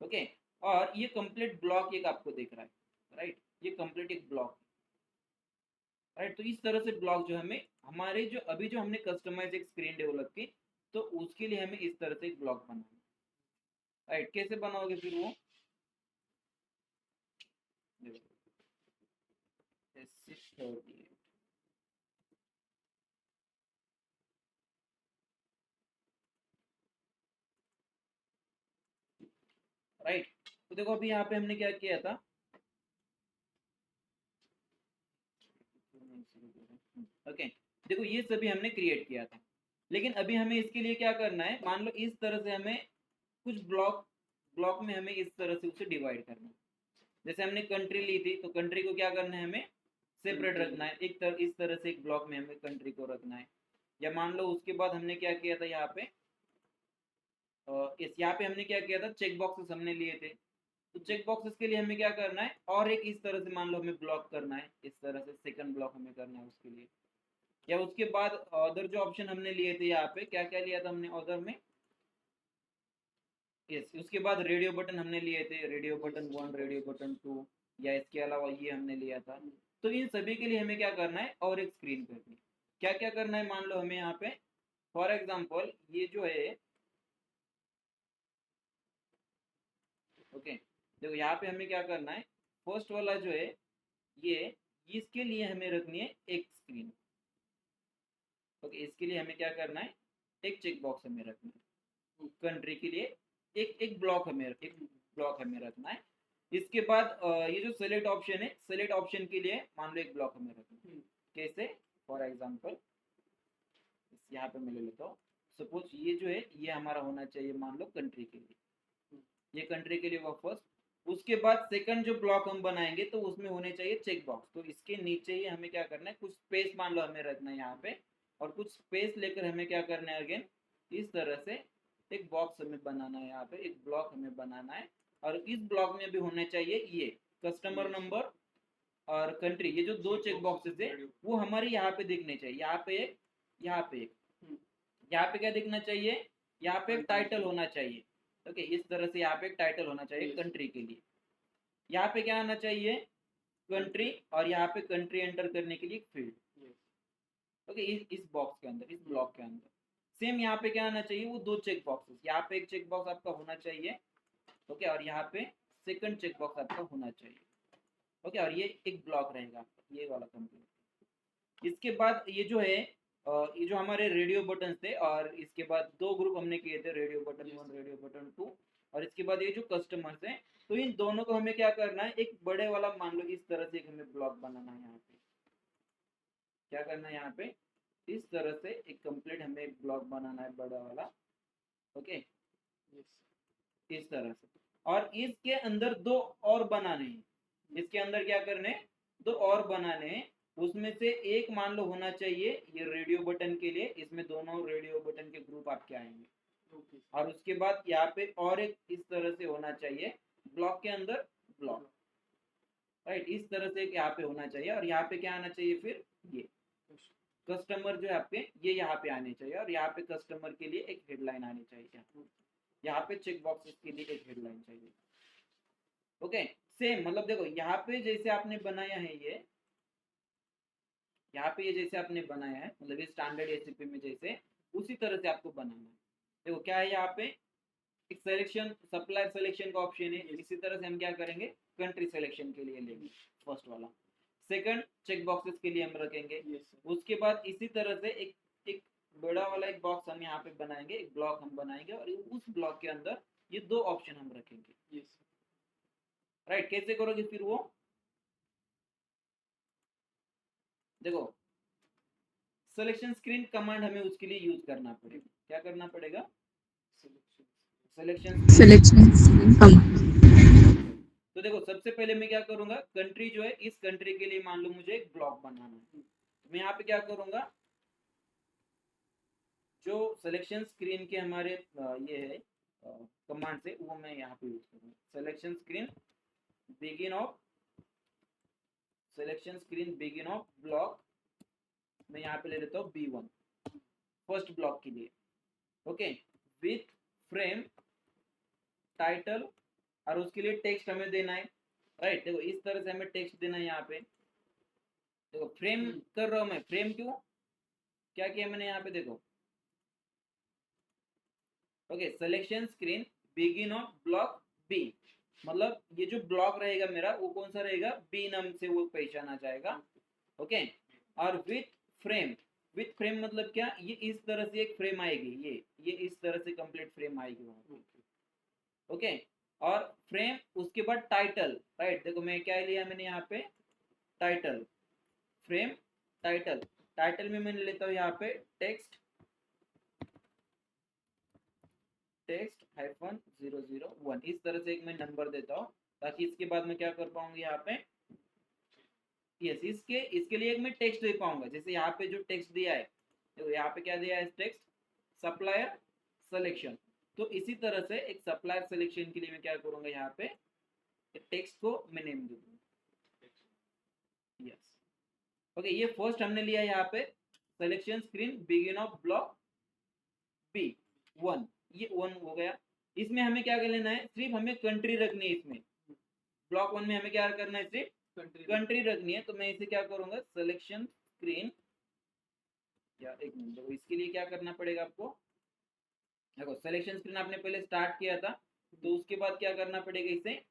ओके। और ये कंप्लीट ब्लॉक एक आपको दिख रहा है, राइट, ये कंप्लीट एक ब्लॉक, राइट। तो इस तरह से ब्लॉक जो हमें हमारे जो अभी जो हमने कस्टमाइज एक स्क्रीन डेवलप की, तो उसके लिए हमें इस तरह से एक ब्लॉक बनाना, राइट। कैसे बनाओगे फिर वो, राइट। तो देखो अभी यहाँ पे हमने क्या किया था, ओके। देखो ये सभी हमने क्रिएट किया था, लेकिन अभी हमें इसके लिए क्या करना है, मान लो इस तरह से हमें कुछ ब्लॉक ब्लॉक में हमें इस तरह से उसे डिवाइड करना है। जैसे हमने कंट्री ली थी, तो कंट्री को क्या करना है, हमें सेपरेट रखना है, इस तरह से एक ब्लॉक में हमें कंट्री को रखना है। या मान लो उसके बाद हमने क्या किया था, यहाँ पे यहाँ पे हमने क्या किया था, चेक बॉक्सेस हमने लिए थे। तो चेक बॉक्सेस के लिए हमें क्या करना है, और एक इस तरह से मान लो हमें ब्लॉक करना है, इस तरह से सेकंड ब्लॉक हमें करना है उसके लिए। या उसके बाद अदर जो ऑप्शन हमने लिए थे, यहाँ पे क्या क्या लिया था हमने अदर में, यस, उसके बाद रेडियो बटन हमने लिए थे, रेडियो बटन 1, रेडियो बटन 2, या इसके अलावा ये हमने लिया था। तो इन सभी के लिए हमें क्या करना है, और एक स्क्रीन करनी है। क्या क्या करना है, मान लो हमें यहाँ पे फॉर एग्जाम्पल ये जो है, ओके, देखो यहाँ पे हमें क्या करना है, फर्स्ट वाला जो है ये, इसके लिए हमें रखनी है एक स्क्रीन, ओके। इसके लिए हमें क्या करना है, एक चेक बॉक्स हमें रखना है। कंट्री के लिए एक ब्लॉक हमें रखना है। इसके बाद ये जो सेलेक्ट ऑप्शन है, सेलेक्ट ऑप्शन के लिए मान लो एक ब्लॉक हमें रखना है। कैसे, फॉर एग्जांपल यहाँ पे मैं ले लेता हूँ, सपोज ये जो है ये हमारा होना चाहिए मान लो कंट्री के लिए, ये कंट्री के लिए वो फर्स्ट। उसके बाद सेकंड जो ब्लॉक हम बनाएंगे, तो उसमें होने चाहिए चेक बॉक्स। तो इसके नीचे ही हमें क्या करना है, कुछ स्पेस मान लो हमें रखना है यहाँ पे, और कुछ स्पेस लेकर हमें क्या करना है, अगेन इस तरह से एक बॉक्स हमें बनाना है, यहाँ पे एक ब्लॉक हमें बनाना है। और इस ब्लॉक में भी होने चाहिए ये कस्टमर नंबर और कंट्री, ये जो दो चेक बॉक्सेस है वो हमारे यहाँ पे दिखने चाहिए, यहाँ पे एक, यहाँ पे एक। यहाँ पे क्या दिखना चाहिए, यहाँ पे एक टाइटल होना चाहिए, ओके। इस तरह से यहाँ पे एक टाइटल होना चाहिए कंट्री के लिए। यहाँ पे क्या आना चाहिए, कंट्री, और यहाँ पे कंट्री एंटर करने के लिए फील्ड, ओके। इस बॉक्स के अंदर, इस ब्लॉक के अंदर सेम यहाँ पे क्या आना चाहिए, वो दो चेक बॉक्सेस, यहाँ पे एक चेक बॉक्स आपका होना चाहिए, ओके। और यहाँ पे सेकंड चेक बॉक्स आपका होना चाहिए, ओके। और ये एक ब्लॉक रहेगा ये वाला कंप्लीट। इसके बाद ये जो है ये जो हमारे रेडियो बटन थे, और इसके बाद दो ग्रुप हमने किए थे, रेडियो बटन 1, रेडियो बटन 2। और इसके बाद ये जो कस्टमर्स हैं, तो इन दोनों को हमें क्या करना है, एक बड़े वाला मान लो इस तरह से एक हमें ब्लॉक बनाना है। यहाँ पे क्या करना है, यहाँ पे इस तरह से एक कंप्लीट हमें एक ब्लॉक बनाना है बड़ा वाला, ओके, इस तरह से। और इसके अंदर दो और बनाने हैं, इसके अंदर क्या करने, दो और बनाने हैं। उसमें से एक मान लो होना चाहिए ये रेडियो बटन के लिए, इसमें दोनों रेडियो बटन के ग्रुप आपके आएंगे। और उसके बाद यहाँ पे और एक इस तरह से होना चाहिए ब्लॉक के अंदर ब्लॉक, राइट, इस तरह से यहाँ पे होना चाहिए। और यहाँ पे क्या आना चाहिए, फिर ये कस्टमर जो है आपके ये यहाँ पे आने चाहिए, और यहाँ पे कस्टमर के लिए एक हेडलाइन आनी चाहिए, यहाँ पे चेक बॉक्सेस के लिए एक हेडलाइन चाहिए, ओके। सेम मतलब देखो यहाँ पे जैसे आपने बनाया है ये, यहाँ पे ये जैसे आपने बनाया है, मतलब ये स्टैंडर्ड एसीपी में जैसे, उसी तरह से आपको बनाना है। देखो क्या है, यहाँ पे एक सिलेक्शन, सप्लायर सिलेक्शन का ऑप्शन है। इसी तरह से हम क्या करेंगे, कंट्री सिलेक्शन के लिए लेंगे फर्स्ट वाला, सेकंड चेक बॉक्सेस के लिए हम रखेंगे। उसके बाद इसी तरह से एक एक बड़ा वाला एक बॉक्स हम यहाँ पे बनाएंगे, एक ब्लॉक हम बनाएंगे, और उस ब्लॉक के अंदर ये दो ऑप्शन हम रखेंगे, राइट। कैसे करोगे फिर वो, देखो सिलेक्शन स्क्रीन कमांड हमें उसके लिए यूज करना पड़ेगा। क्या करना पड़ेगा, सिलेक्शन सिलेक्शन। तो देखो सबसे पहले मैं क्या करूंगा, कंट्री जो है, इस कंट्री के लिए मान लो मुझे एक ब्लॉक बनाना है, तो मैं यहाँ पे क्या करूंगा, जो सिलेक्शन स्क्रीन के हमारे ये है कमांड से, वो मैं यहाँ पे यूज करूंगा। Selection screen begin of block, मैं यहाँ पे ले लेता हूँ B1 फर्स्ट ब्लॉक के लिए, ओके, विथ फ्रेम टाइटल और उसके लिए टेक्स्ट हमें देना है, राइट। देखो इस तरह से हमें टेक्स्ट देना है यहाँ पे। देखो फ्रेम कर रहा हूँ मैं, फ्रेम क्यों, क्या किया मैंने यहाँ पे, देखो okay, selection screen begin of block B, मतलब ये जो ब्लॉक रहेगा मेरा वो कौन सा रहेगा, बी नाम से वो पहचाना जाएगा, ओके। और विथ फ्रेम, विथ फ्रेम मतलब क्या, ये इस तरह से एक फ्रेम आएगी, ये इस तरह से कंप्लीट फ्रेम आएगी वहाँ पे, ओके। और फ्रेम उसके बाद टाइटल, राइट। देखो मैं क्या लिया मैंने यहाँ पे, टाइटल, फ्रेम टाइटल, टाइटल में मैंने लेता हूँ यहाँ पे टेक्स्ट, टेक्स्ट हाइफन 001, इस तरह से एक मैं नंबर देता हूँ, ताकि इसके बाद मैं क्या कर पाऊंगी यहाँ पे, यस, इसके लिए एक मैं टेक्स्ट दे पाऊंगा। जैसे यहाँ पे जो टेक्स्ट दिया है, तो यहाँ पे क्या दिया है टेक्स्ट, सप्लायर सिलेक्शन। तो इसी तरह से एक सप्लायर सिलेक्शन के लिए मैं क्या करूंगा, यहाँ पे टेक्स्ट को मैं नेम दूंगा, यस, ओके। ये फर्स्ट हमने लिया यहाँ पे selection screen begin of block B 1, ये 1 हो गया। इसमें हमें क्या कर लेना है, सिर्फ हमें कंट्री रखनी है, इसमें ब्लॉक 1 में हमें क्या करना है, सिर्फ कंट्री रखनी है। तो मैं इसे क्या करूंगा, सिलेक्शन स्क्रीन, या एक मिनट, देखो इसके लिए क्या करना पड़ेगा आपको, देखो सिलेक्शन स्क्रीन आपने पहले स्टार्ट किया था, तो उसके बाद क्या करना पड़ेगा, इसे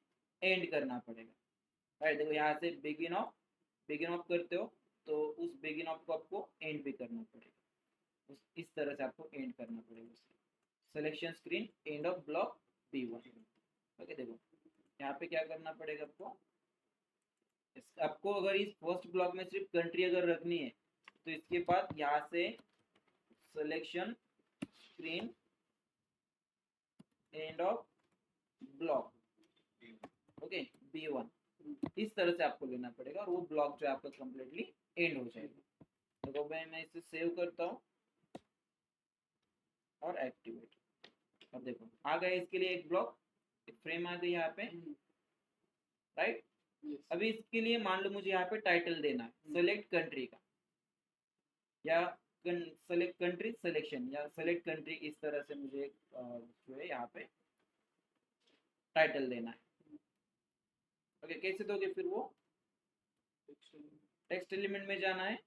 एंड करना पड़ेगा, राइट। देखो यहाँ से बिगिन ऑफ करते हो, तो उस बिगिन ऑफ को आपको एंड भी करना पड़ेगा, इस तरह से आपको एंड करना पड़ेगा, selection screen end of block B1, okay. देखो यहाँ पे क्या करना पड़ेगा आपको, आपको अगर इस फर्स्ट ब्लॉक में सिर्फ कंट्री अगर रखनी है, तो इसके बाद यहाँ से selection screen end of block, okay, B1, इस तरह से आपको लेना पड़ेगा, और वो ब्लॉक जो है आपका कंप्लीटली एंड हो जाएगा। तो मैं इसे सेव करता हूँ और एक्टिवेट, अब देखो आ गया इसके लिए एक ब्लॉक, एक फ्रेम आ गई यहाँ पे, राइट। अभी इसके लिए मान लो मुझे यहाँ पे टाइटल देना है, सेलेक्ट कंट्री का, या सेलेक्ट कंट्री सिलेक्शन, या सेलेक्ट कंट्री, इस तरह से मुझे जो है यहाँ पे टाइटल देना है, ओके। कैसे दोगे फिर, वो टेक्स्ट एलिमेंट में जाना है,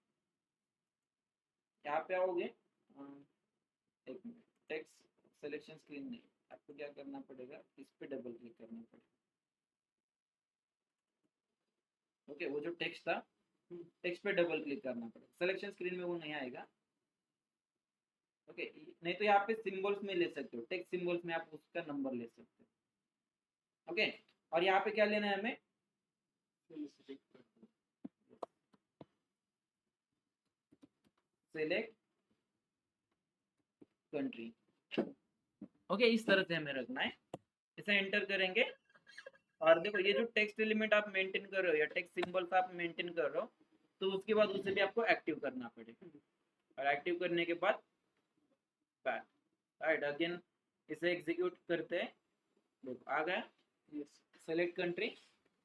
यहाँ पे आओगे, एक मिनट, टेक्स्ट सिलेक्शन स्क्रीन नहीं, आपको क्या करना पड़ेगा, इस पे डबल क्लिक करना पड़ेगा, ओके। वो जो टेक्स्ट था, टेक्स्ट पे डबल क्लिक करना पड़ेगा, सिलेक्शन स्क्रीन में वो नहीं आएगा, ओके। नहीं तो यहाँ पे सिंबल्स में ले सकते हो, टेक्स्ट सिंबल्स में आप उसका नंबर ले सकते हो, ओके। और यहाँ पे क्या लेना है हमें, सेलेक्ट कंट्री, ओके। इस तरह से हमें रखना है, इसे एंटर करेंगे, और देखो ये जो टेक्स्ट एलिमेंट आप मेंटेन कर रहे हो, या टेक्स्ट सिंबल्स आप मेंटेन कर रहे हो, तो उसके बाद उसे भी आपको एक्टिव करना पड़ेगा, और एक्टिव करने के बाद बैक, राइट, अगेन इसे एग्जीक्यूट करते हैं, देखो आ गया, select country,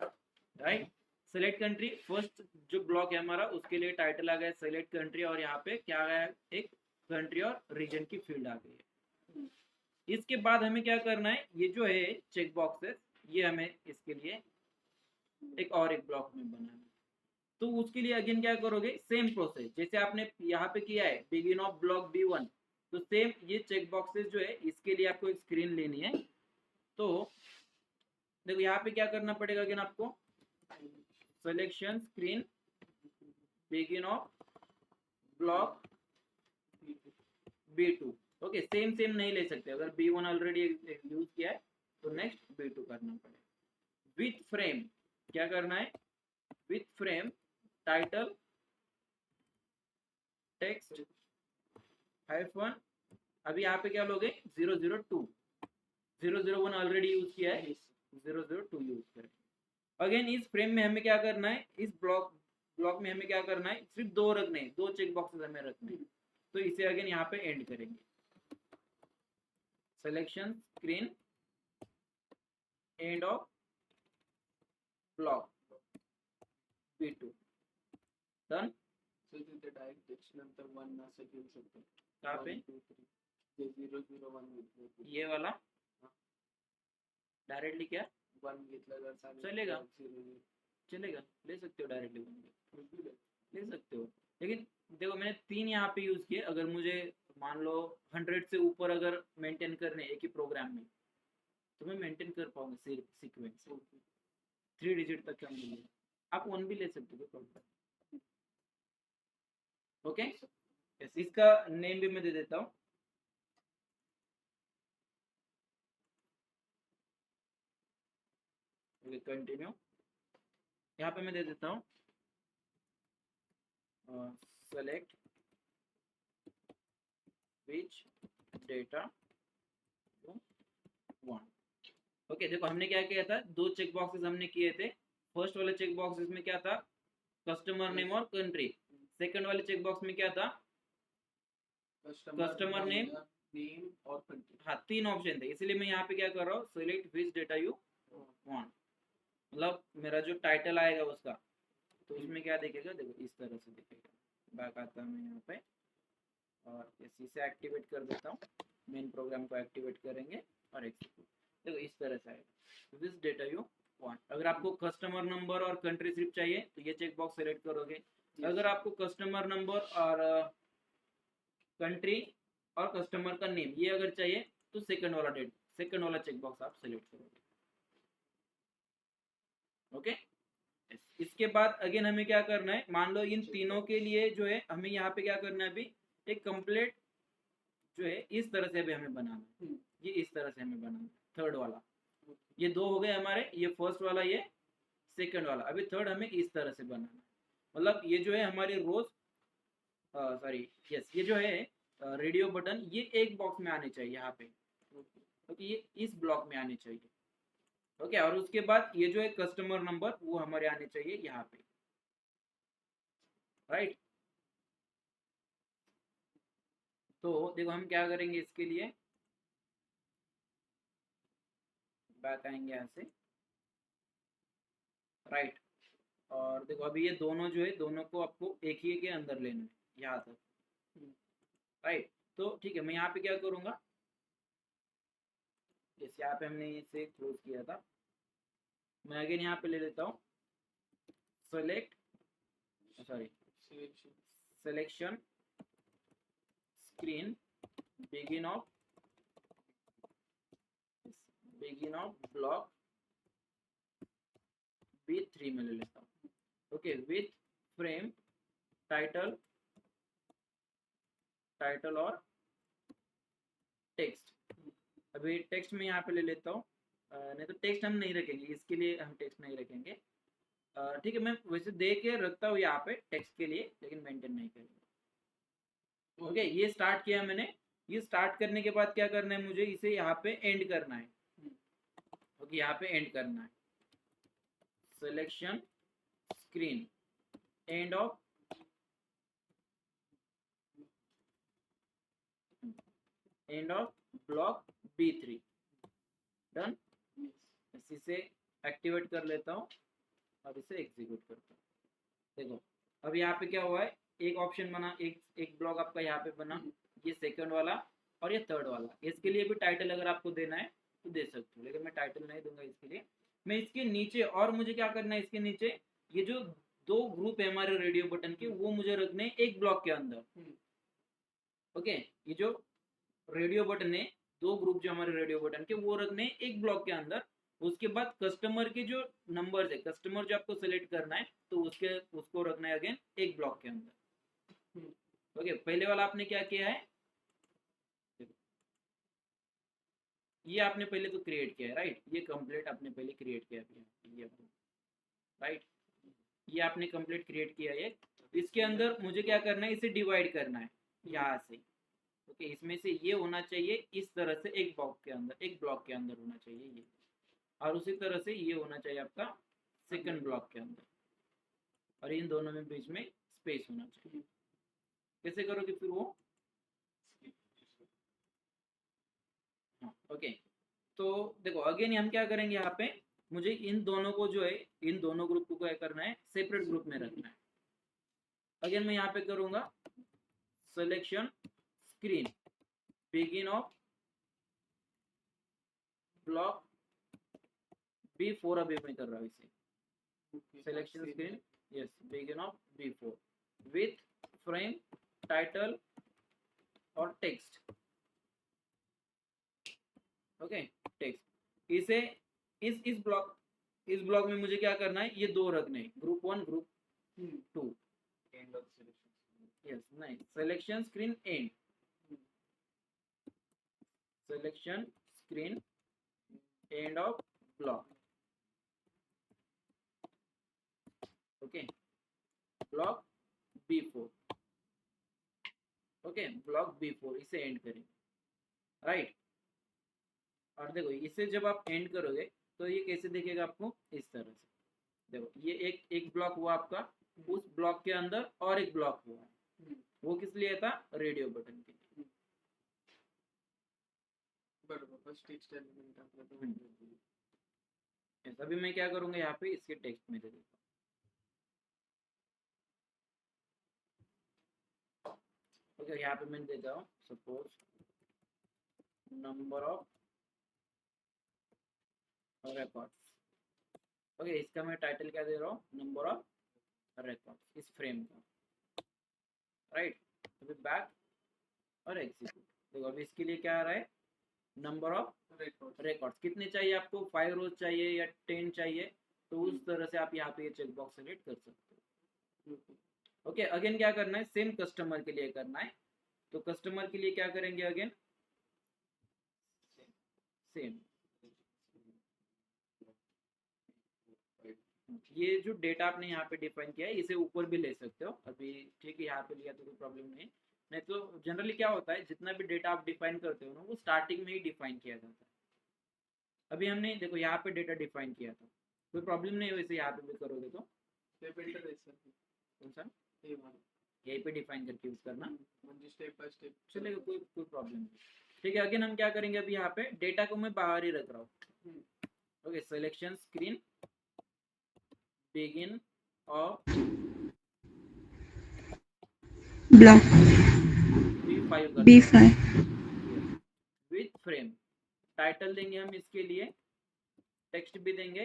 right. Select country first जो ब्लॉक है हमारा, उसके लिए टाइटल आ गया सेलेक्ट कंट्री, और यहाँ पे क्या आ गया, एक कंट्री और रीजन की फील्ड आ गई है। इसके बाद हमें क्या करना है, ये जो है चेक बॉक्सेस, ये हमें इसके लिए एक और एक ब्लॉक में बनाना है। तो उसके लिए अगेन क्या करोगे, सेम प्रोसेस जैसे आपने यहाँ पे किया है बिगिन ऑफ ब्लॉक B1, तो सेम ये चेक बॉक्सेस जो है, इसके लिए आपको एक स्क्रीन लेनी है। तो देखो यहाँ पे क्या करना पड़ेगा, अगेन आपको selection screen begin of block B2, okay. Same नहीं ले सकते, अगर B1 ऑलरेडी यूज किया है तो नेक्स्ट B2 करना पड़ेगा। विथ फ्रेम क्या करना है, with frame title text hyphen, अभी यहाँ पे क्या लोगे 002, 001 ऑलरेडी यूज किया है, 002 यूज करें। अगेन इस फ्रेम में हमें क्या करना है, इस ब्लॉक में हमें क्या करना है, सिर्फ दो रखने हैं, दो चेक बॉक्सेस हमें रखने हैं, तो इसे अगेन यहाँ पे एंड करेंगे, selection screen end of block B2 done. तिथे डायरेक्ट टेक्स्ट नंतर 1 असं घेऊ शकतो, कहाँ पे, 1 2 3 जे 001 ये वाला, डायरेक्टली क्या 1 घेतला जर चालेल, चलेगा. 0 घेतला. चलेगा, ले सकते हो डायरेक्टली, कुछ भी ले. ले सकते हो. लेकिन देखो मैंने 3 यहाँ पे यूज किए. अगर मुझे मान लो 100 से ऊपर अगर मेंटेन करने एक ही प्रोग्राम में, तो मैं मेंटेन कर पाऊंगा सीक्वेंस. 3 डिजिट तक का मिलेगा. आप 1 भी ले सकते हो प्रॉब्लम. ओके यस, इसका नेम भी मैं दे देता हूँ. कंटिन्यू. यहाँ पे मैं दे देता हूँ select which data you want. Okay देखो हमने क्या किया था, 2 चेक बॉक्सेस हमने किए थे. फर्स्ट वाले चेक बॉक्सेस में क्या था, कस्टमर नेम और कंट्री. सेकंड वाले चेक बॉक्स में क्या था, कस्टमर नेम और कंट्री. हाँ 3 ऑप्शन थे. इसलिए मैं यहाँ पे क्या कर रहा हूँ, select which data you want. मतलब मेरा जो टाइटल आएगा उसका, तो उसमें क्या दिखेगा, देखो इस तरह से दिखेगा. बैक आता हूँ मैं यहाँ पे और इसी से एक्टिवेट कर देता हूँ. मेन प्रोग्राम को एक्टिवेट करेंगे और एग्जीक्यूट. देखो इस तरह से आएगा, विच डेटा यू वांट. अगर आपको कस्टमर नंबर और कंट्री सिर्फ चाहिए तो ये चेक बॉक्स सेलेक्ट करोगे. अगर आपको कस्टमर नंबर और कंट्री और कस्टमर का नेम ये अगर चाहिए तो सेकंड वाला चेक बॉक्स आप सेलेक्ट करोगे. ओके इसके बाद अगेन हमें क्या करना है, मान लो इन तीनों के लिए जो है हमें यहाँ पे क्या करना है, अभी एक कंप्लीट जो है इस तरह से अभी हमें बनाना है. ये इस तरह से हमें बनाना है. थर्ड वाला, ये 2 हो गए हमारे, ये फर्स्ट वाला, ये सेकंड वाला. अभी थर्ड हमें इस तरह से बनाना है. मतलब ये जो है हमारी रोज सॉरी यस, ये जो है रेडियो बटन ये एक बॉक्स में आने चाहिए यहाँ पे. ओके ये इस ब्लॉक में आने चाहिए. ओके और उसके बाद ये जो है कस्टमर नंबर वो हमारे आने चाहिए यहाँ पे. राइट तो देखो हम क्या करेंगे इसके लिए, बैक आएंगे यहाँ से. राइट और देखो अभी ये दोनों जो है, दोनों को आपको एक ही के अंदर लेना है यहाँ तक. राइट तो ठीक है, मैं यहाँ पे क्या करूँगा, जैसे यहाँ पे हमने इसे क्लोज किया था, मैं अगेन यहाँ पे ले लेता हूँ select sorry selection screen begin of block B3 में ले लेता हूँ. ओके विथ फ्रेम टाइटल और टेक्स्ट. अभी टेक्स्ट में यहाँ पे ले लेता हूँ. नहीं तो टेक्स्ट हम नहीं रखेंगे, इसके लिए हम टेक्स्ट नहीं रखेंगे. ठीक है मैं वैसे दे के रखता हूँ यहाँ पे टेक्स्ट के लिए, लेकिन मेंटेन नहीं करेंगे. ओके ये स्टार्ट किया मैंने. ये स्टार्ट करने के बाद क्या करना है, मुझे इसे यहाँ पे एंड करना है. ओके यहाँ पे एंड करना है. Selection screen end of block B3. Done. इसे एक्टिवेट कर लेता हूँ और इसे एग्जीक्यूट करता हूँ. देखो अब यहाँ पे क्या हुआ है, एक ऑप्शन बना, एक ब्लॉक आपका यहाँ पे बना, ये सेकंड वाला और ये थर्ड वाला. इसके लिए भी टाइटल अगर आपको देना है तो दे सकते हो, लेकिन मैं टाइटल नहीं दूंगा इसके लिए. मैं इसके नीचे और मुझे क्या करना है, इसके नीचे ये जो 2 ग्रुप है हमारे रेडियो बटन के, वो मुझे रखने एक ब्लॉक के अंदर. ओके ये जो रेडियो बटन है, 2 ग्रुप जो हमारे रेडियो बटन के वो रखने एक ब्लॉक के अंदर. उसके बाद कस्टमर के जो नंबर है, कस्टमर जो आपको सेलेक्ट करना है तो उसको रखना है अगेन एक ब्लॉक के अंदर. ओके पहले वाला आपने क्या किया है, ये आपने पहले तो क्रिएट किया है. राइट ये कंप्लीट आपने पहले क्रिएट किया है. राइट ये आपने कंप्लीट क्रिएट किया है. इसके अंदर मुझे क्या करना है, इसे डिवाइड करना है यहाँ से. ओके इसमें से ये होना चाहिए इस तरह से एक ब्लॉक के अंदर होना चाहिए ये, और उसी तरह से ये होना चाहिए आपका सेकंड ब्लॉक के अंदर, और इन दोनों में बीच में स्पेस होना चाहिए. कैसे करोगे फिर वो, हाँ ओके. तो देखो अगेन हम क्या करेंगे, यहाँ पे मुझे इन दोनों को जो है, इन दोनों ग्रुप को क्या करना है, सेपरेट ग्रुप में रखना है. अगेन मैं यहाँ पे करूंगा selection screen begin of block B4 अभी मैं कर रहा हूँ इसे, Okay. Selection Same screen, here. Yes begin of B4 with frame, title और टेक्स्ट। Okay, text. इसे इस ब्लॉक में मुझे क्या करना है, ये दो रखने हैं, group 1 group 2। End of selection. Yes नहीं, selection screen end, selection screen end of block. Okay, block B4। Okay, block B4 इसे एंड करेंगे, राइट। और देखो इसे जब आप एंड करोगे तो ये कैसे दिखेगा आपको, इस तरह से। देखो ये एक ब्लॉक हुआ आपका, उस ब्लॉक के अंदर और एक ब्लॉक हुआ है, वो किस लिए था, रेडियो बटन के लिए। बरोबर, फर्स्ट टेक्स्ट एलिमेंट आपला तो yes, अभी मैं क्या करूंगा यहाँ पे इसके टेक्स्ट में दे देता हूँ। ओके, यहाँ पे मैं देता हूँ suppose number of records. Okay, इसका मैं टाइटल क्या दे रहा हूँ, नंबर ऑफ रिकॉर्ड्स इस फ्रेम का, राइट। अभी बैक और एग्जीक्यूट। देखो अभी इसके लिए क्या आ रहा है, नंबर ऑफ रिकॉर्ड्स कितने चाहिए आपको, 5 रोज चाहिए या 10 चाहिए, तो उस तरह से आप यहाँ पे ये चेक बॉक्स सेलेक्ट कर सकते हो। ओके, अगेन क्या करना है, सेम कस्टमर के लिए करना है, तो कस्टमर के लिए क्या करेंगे, अगेन सेम। ये जो डेटा आपने यहाँ पे डिफाइन किया है इसे ऊपर भी ले सकते हो, अभी ठीक है यहाँ पे लिया तो कोई प्रॉब्लम नहीं तो जनरली क्या होता है, जितना भी डेटा आप डिफाइन करते हो ना वो स्टार्टिंग में ही डिफाइन किया जाता है। अभी हमने देखो यहाँ पे डेटा डिफाइन किया था, कोई प्रॉब्लम नहीं है वैसे यहाँ पे भी करोगे तो। कौन सा, यहीं पे डिफाइन करके यूज करना, स्टेप बाय स्टेप चलेगा, कोई प्रॉब्लम नहीं। ठीक है, अगेन हम क्या करेंगे, अभी यहाँ पे डेटा को मैं बाहर ही रख रहा हूँ। Okay, selection screen begin of block B5 with frame, title देंगे हम इसके लिए, टेक्स्ट भी देंगे।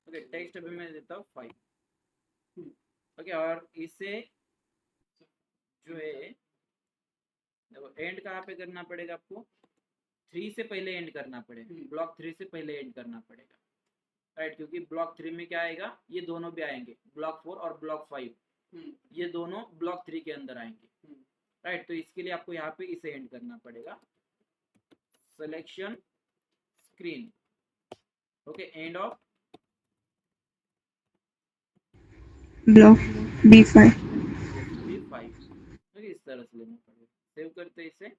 ओके, टेक्स्ट अभी मैं देता हूँ 5। ओके, और इसे जो है देखो एंड कहाँ पे करना पड़ेगा आपको, 3 से पहले एंड करना पड़ेगा, ब्लॉक 3 से पहले एंड करना पड़ेगा, राइट। क्योंकि ब्लॉक 3 में क्या आएगा, ये दोनों भी आएंगे, ब्लॉक 4 और ब्लॉक 5 ये दोनों ब्लॉक 3 के अंदर आएंगे, राइट। तो इसके लिए आपको यहाँ पे इसे एंड करना पड़ेगा, selection screen, okay, and of block B5। Okay, इस तरह से लेना पड़ेगा। सेव करते हैं इसे,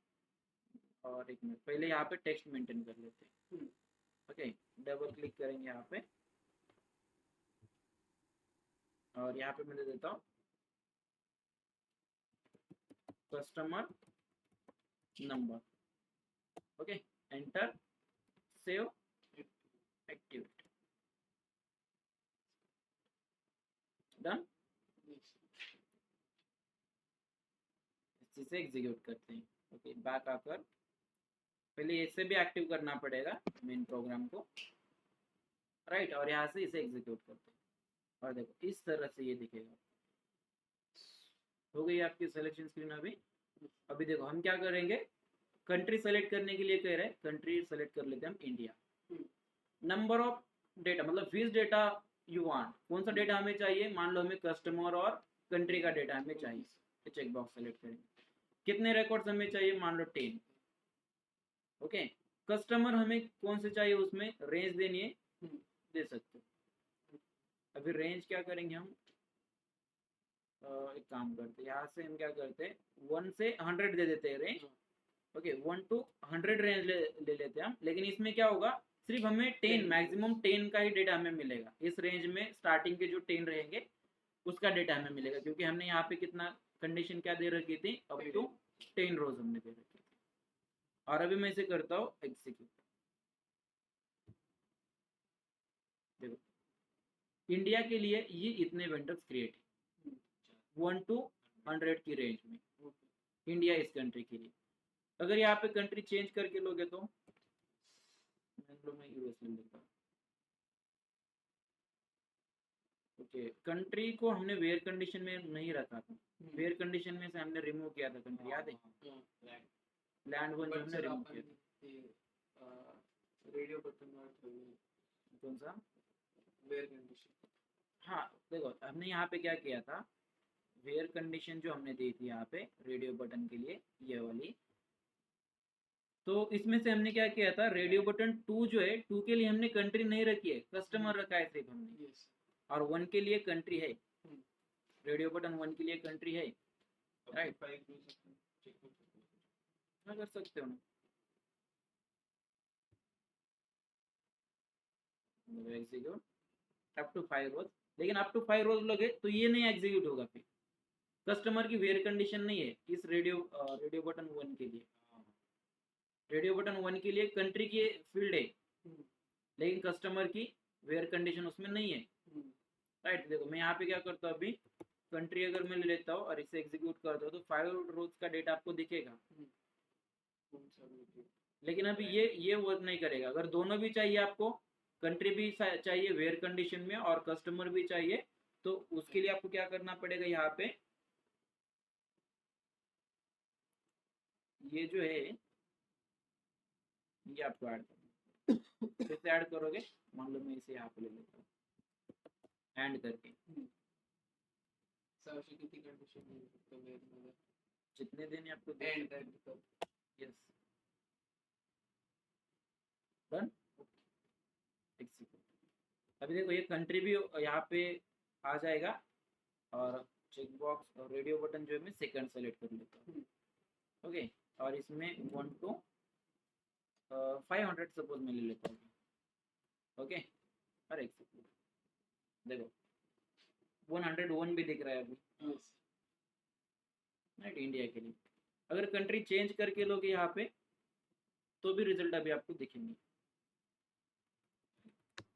और एक मिनट पहले यहाँ पे टेक्स्ट मेंटेन कर लेते हैं। ओके, डबल क्लिक करेंगे यहाँ पे, और यहाँ पे मैं दे देता हूँ customer number. Okay, enter, save, activate, done. इसे एग्जीक्यूट करते हैं। ओके, बैक आकर पहले इसे भी एक्टिव करना पड़ेगा मेन प्रोग्राम को, राइट। और यहाँ से इसे एग्जीक्यूट करते हैं, और देखो इस तरह से ये दिखेगा। हो गई आपकी सिलेक्शन स्क्रीन। अभी देखो हम क्या करेंगे, कंट्री सेलेक्ट करने के लिए कह रहे हैं, कंट्री सेलेक्ट कर लेते हैं हम इंडिया। नंबर ऑफ डेटा मतलब विच डेटा यू वांट, कौन सा डेटा हमें चाहिए, मान लो हमें कस्टमर और कंट्री का डेटा हमें चाहिए, चेक बॉक्स सेलेक्ट करेंगे। कितने रिकॉर्ड्स हमें चाहिए, मान लो 10। ओके, कस्टमर हमें कौन से चाहिए, उसमें रेंज देनी है, दे सकते हो। अभी रेंज क्या करेंगे हम, एक काम करते हैं, यहाँ से हम क्या करते हैं 1 से 100 दे देते हैं रेंज। ओके, 1 to 100 रेंज ले लेते हैं हम, लेकिन इसमें क्या होगा, सिर्फ हमें 10 मैक्सिमम 10 का ही डेटा हमें मिलेगा। इस रेंज में स्टार्टिंग के जो 10 रहेंगे उसका डेटा हमें मिलेगा, क्योंकि हमने यहाँ पे कितना कंडीशन क्या दे रखी थी, अप टू 10 रोज हमने दे रखी थी। और अभी मैं इसे करता हूँ एग्जीक्यूट। देखो इंडिया के लिए ये इतने वेंडर्स क्रिएट है 1 to 100 की रेंज में, इंडिया इस कंट्री के लिए। अगर यहाँ पे कंट्री चेंज करके लोगे तो चलो मैं यूएस ले लेता हूँ। ओके, कंट्री को हमने वेयर कंडीशन में नहीं रखा था, वेयर कंडीशन में से हमने रिमूव किया था कंट्री, याद है? लैंड वन जो हमने रिमूव किया था। रेडियो बटन और कौन सा? Where condition. हाँ देखो, हमने यहाँ पे क्या किया था, वेयर कंडीशन जो हमने दी थी यहाँ पे रेडियो बटन के लिए, ये वाली, तो इसमें से हमने क्या किया था, रेडियो बटन 2 जो है, 2 के लिए हमने कंट्री नहीं रखी है, कस्टमर रखा है सिर्फ हमने, यस, और 1 के लिए कंट्री है, रेडियो बटन 1 के लिए कंट्री है, राइट? क्या कर सकते हो ना, एग्जीक्यूट अप टू 5 रोज, लेकिन अप टू 5 रोज लगे तो ये नहीं एग्जीक्यूट होगा, फिर कस्टमर की वेयर कंडीशन नहीं है इस रेडियो बटन 1 के लिए। रेडियो बटन 1 के लिए कंट्री की फील्ड है, लेकिन कस्टमर की वेयर कंडीशन उसमें नहीं है, राइट? देखो मैं यहाँ पे क्या करता हूँ, अभी कंट्री अगर मैं ले लेता हूँ और इसे एग्जीक्यूट करता हूँ तो 5 रोज का डेटा आपको दिखेगा, लेकिन अभी ये वर्क नहीं करेगा। अगर दोनों भी चाहिए आपको, कंट्री भी चाहिए वेयर कंडीशन में और कस्टमर भी चाहिए, तो उसके लिए आपको क्या करना पड़ेगा, यहाँ पे ये जो है ये आपको ऐड करना, कैसे ऐड करोगे, मान लो मैं इसे यहाँ पे ले लेता हूँ, एंड करके कितनी कंडीशन है, जितने दिन आपको एंड यस डन। अभी देखो ये कंट्री भी यहाँ पे आ जाएगा, और चेक बॉक्स और रेडियो बटन जो है मैं सेकंड सेलेक्ट कर लेता हूँ, ओके, और इसमें 1 to 500 सपोज मैं ले लेता हूँ, ओके, और एक सेकंड देखो 101 भी दिख रहा है अभी, राइट? इंडिया के लिए अगर कंट्री चेंज करके लोगे यहाँ पे तो भी रिजल्ट अभी आपको दिखेंगे,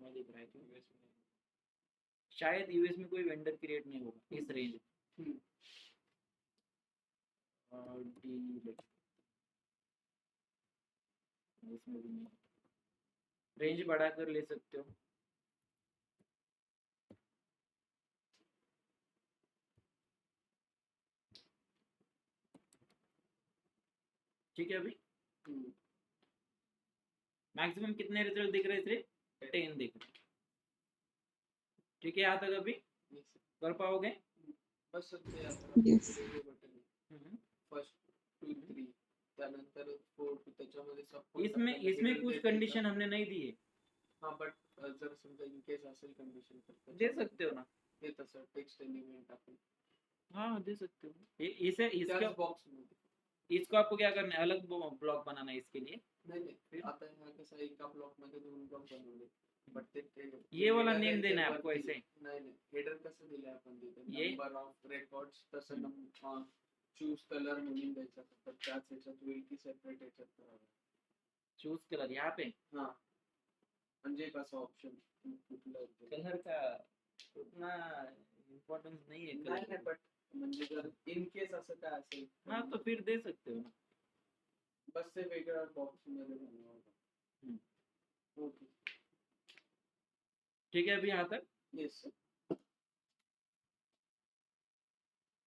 मैं दिख रहा है क्यों, शायद यूएस में कोई वेंडर क्रिएट नहीं होगा इस रेंज इसमें भी नहीं, रेंज बढ़ा कर ले सकते हो, ठीक है? अभी मैक्सिमम कितने रिजल्ट दिख रहे हैं, सिर्फ 10 दिख रहे, ठीक है? यहाँ तक अभी कर पाओगे? बस Yes. फर्स्ट 2 3 त्यानंतर 4 त्याच्यामध्ये support इसमें आपल्याला इसमें middle कुछ देते कंडीशन का? हमने नहीं दी है, हाँ बट जर समजा इन केस असेल कंडिशन तर दे सकते हो ना, हे तसं टेक्स्ट एलिमेंट आपण हाँ दे सकते हो, इसे इसका त्याच बॉक्स मध्ये इसको आपको क्या करना है, अलग ब्लॉक बनाना है इसके लिए, नाही आता ह्या कसं एका ब्लॉक मध्ये 2 ब्लॉक बनवले बट ते ये वाला नेम देना है आपको ऐसे, नाही हेडर कसं दिलंय आपण तिथे ये नंबर ऑफ रेकॉर्ड्स तसं चूज कलर म्हणून द्यायचा तर त्याच ह्याच्यात होईल की सेपरेट ह्याच्यात करावं, चूज कलर यहाँ पे, हां म्हणजे कसं ऑप्शन कुठलं कलर का उतना इम्पोर्टेंस नहीं है नाही कलर, बट म्हणजे जर इन केस असं काय असेल हाँ तो फिर दे सकते हो ना, बस ते वेगळ्या बॉक्स मध्ये बनवावं. ओके ठीक है? अभी यहाँ तक येस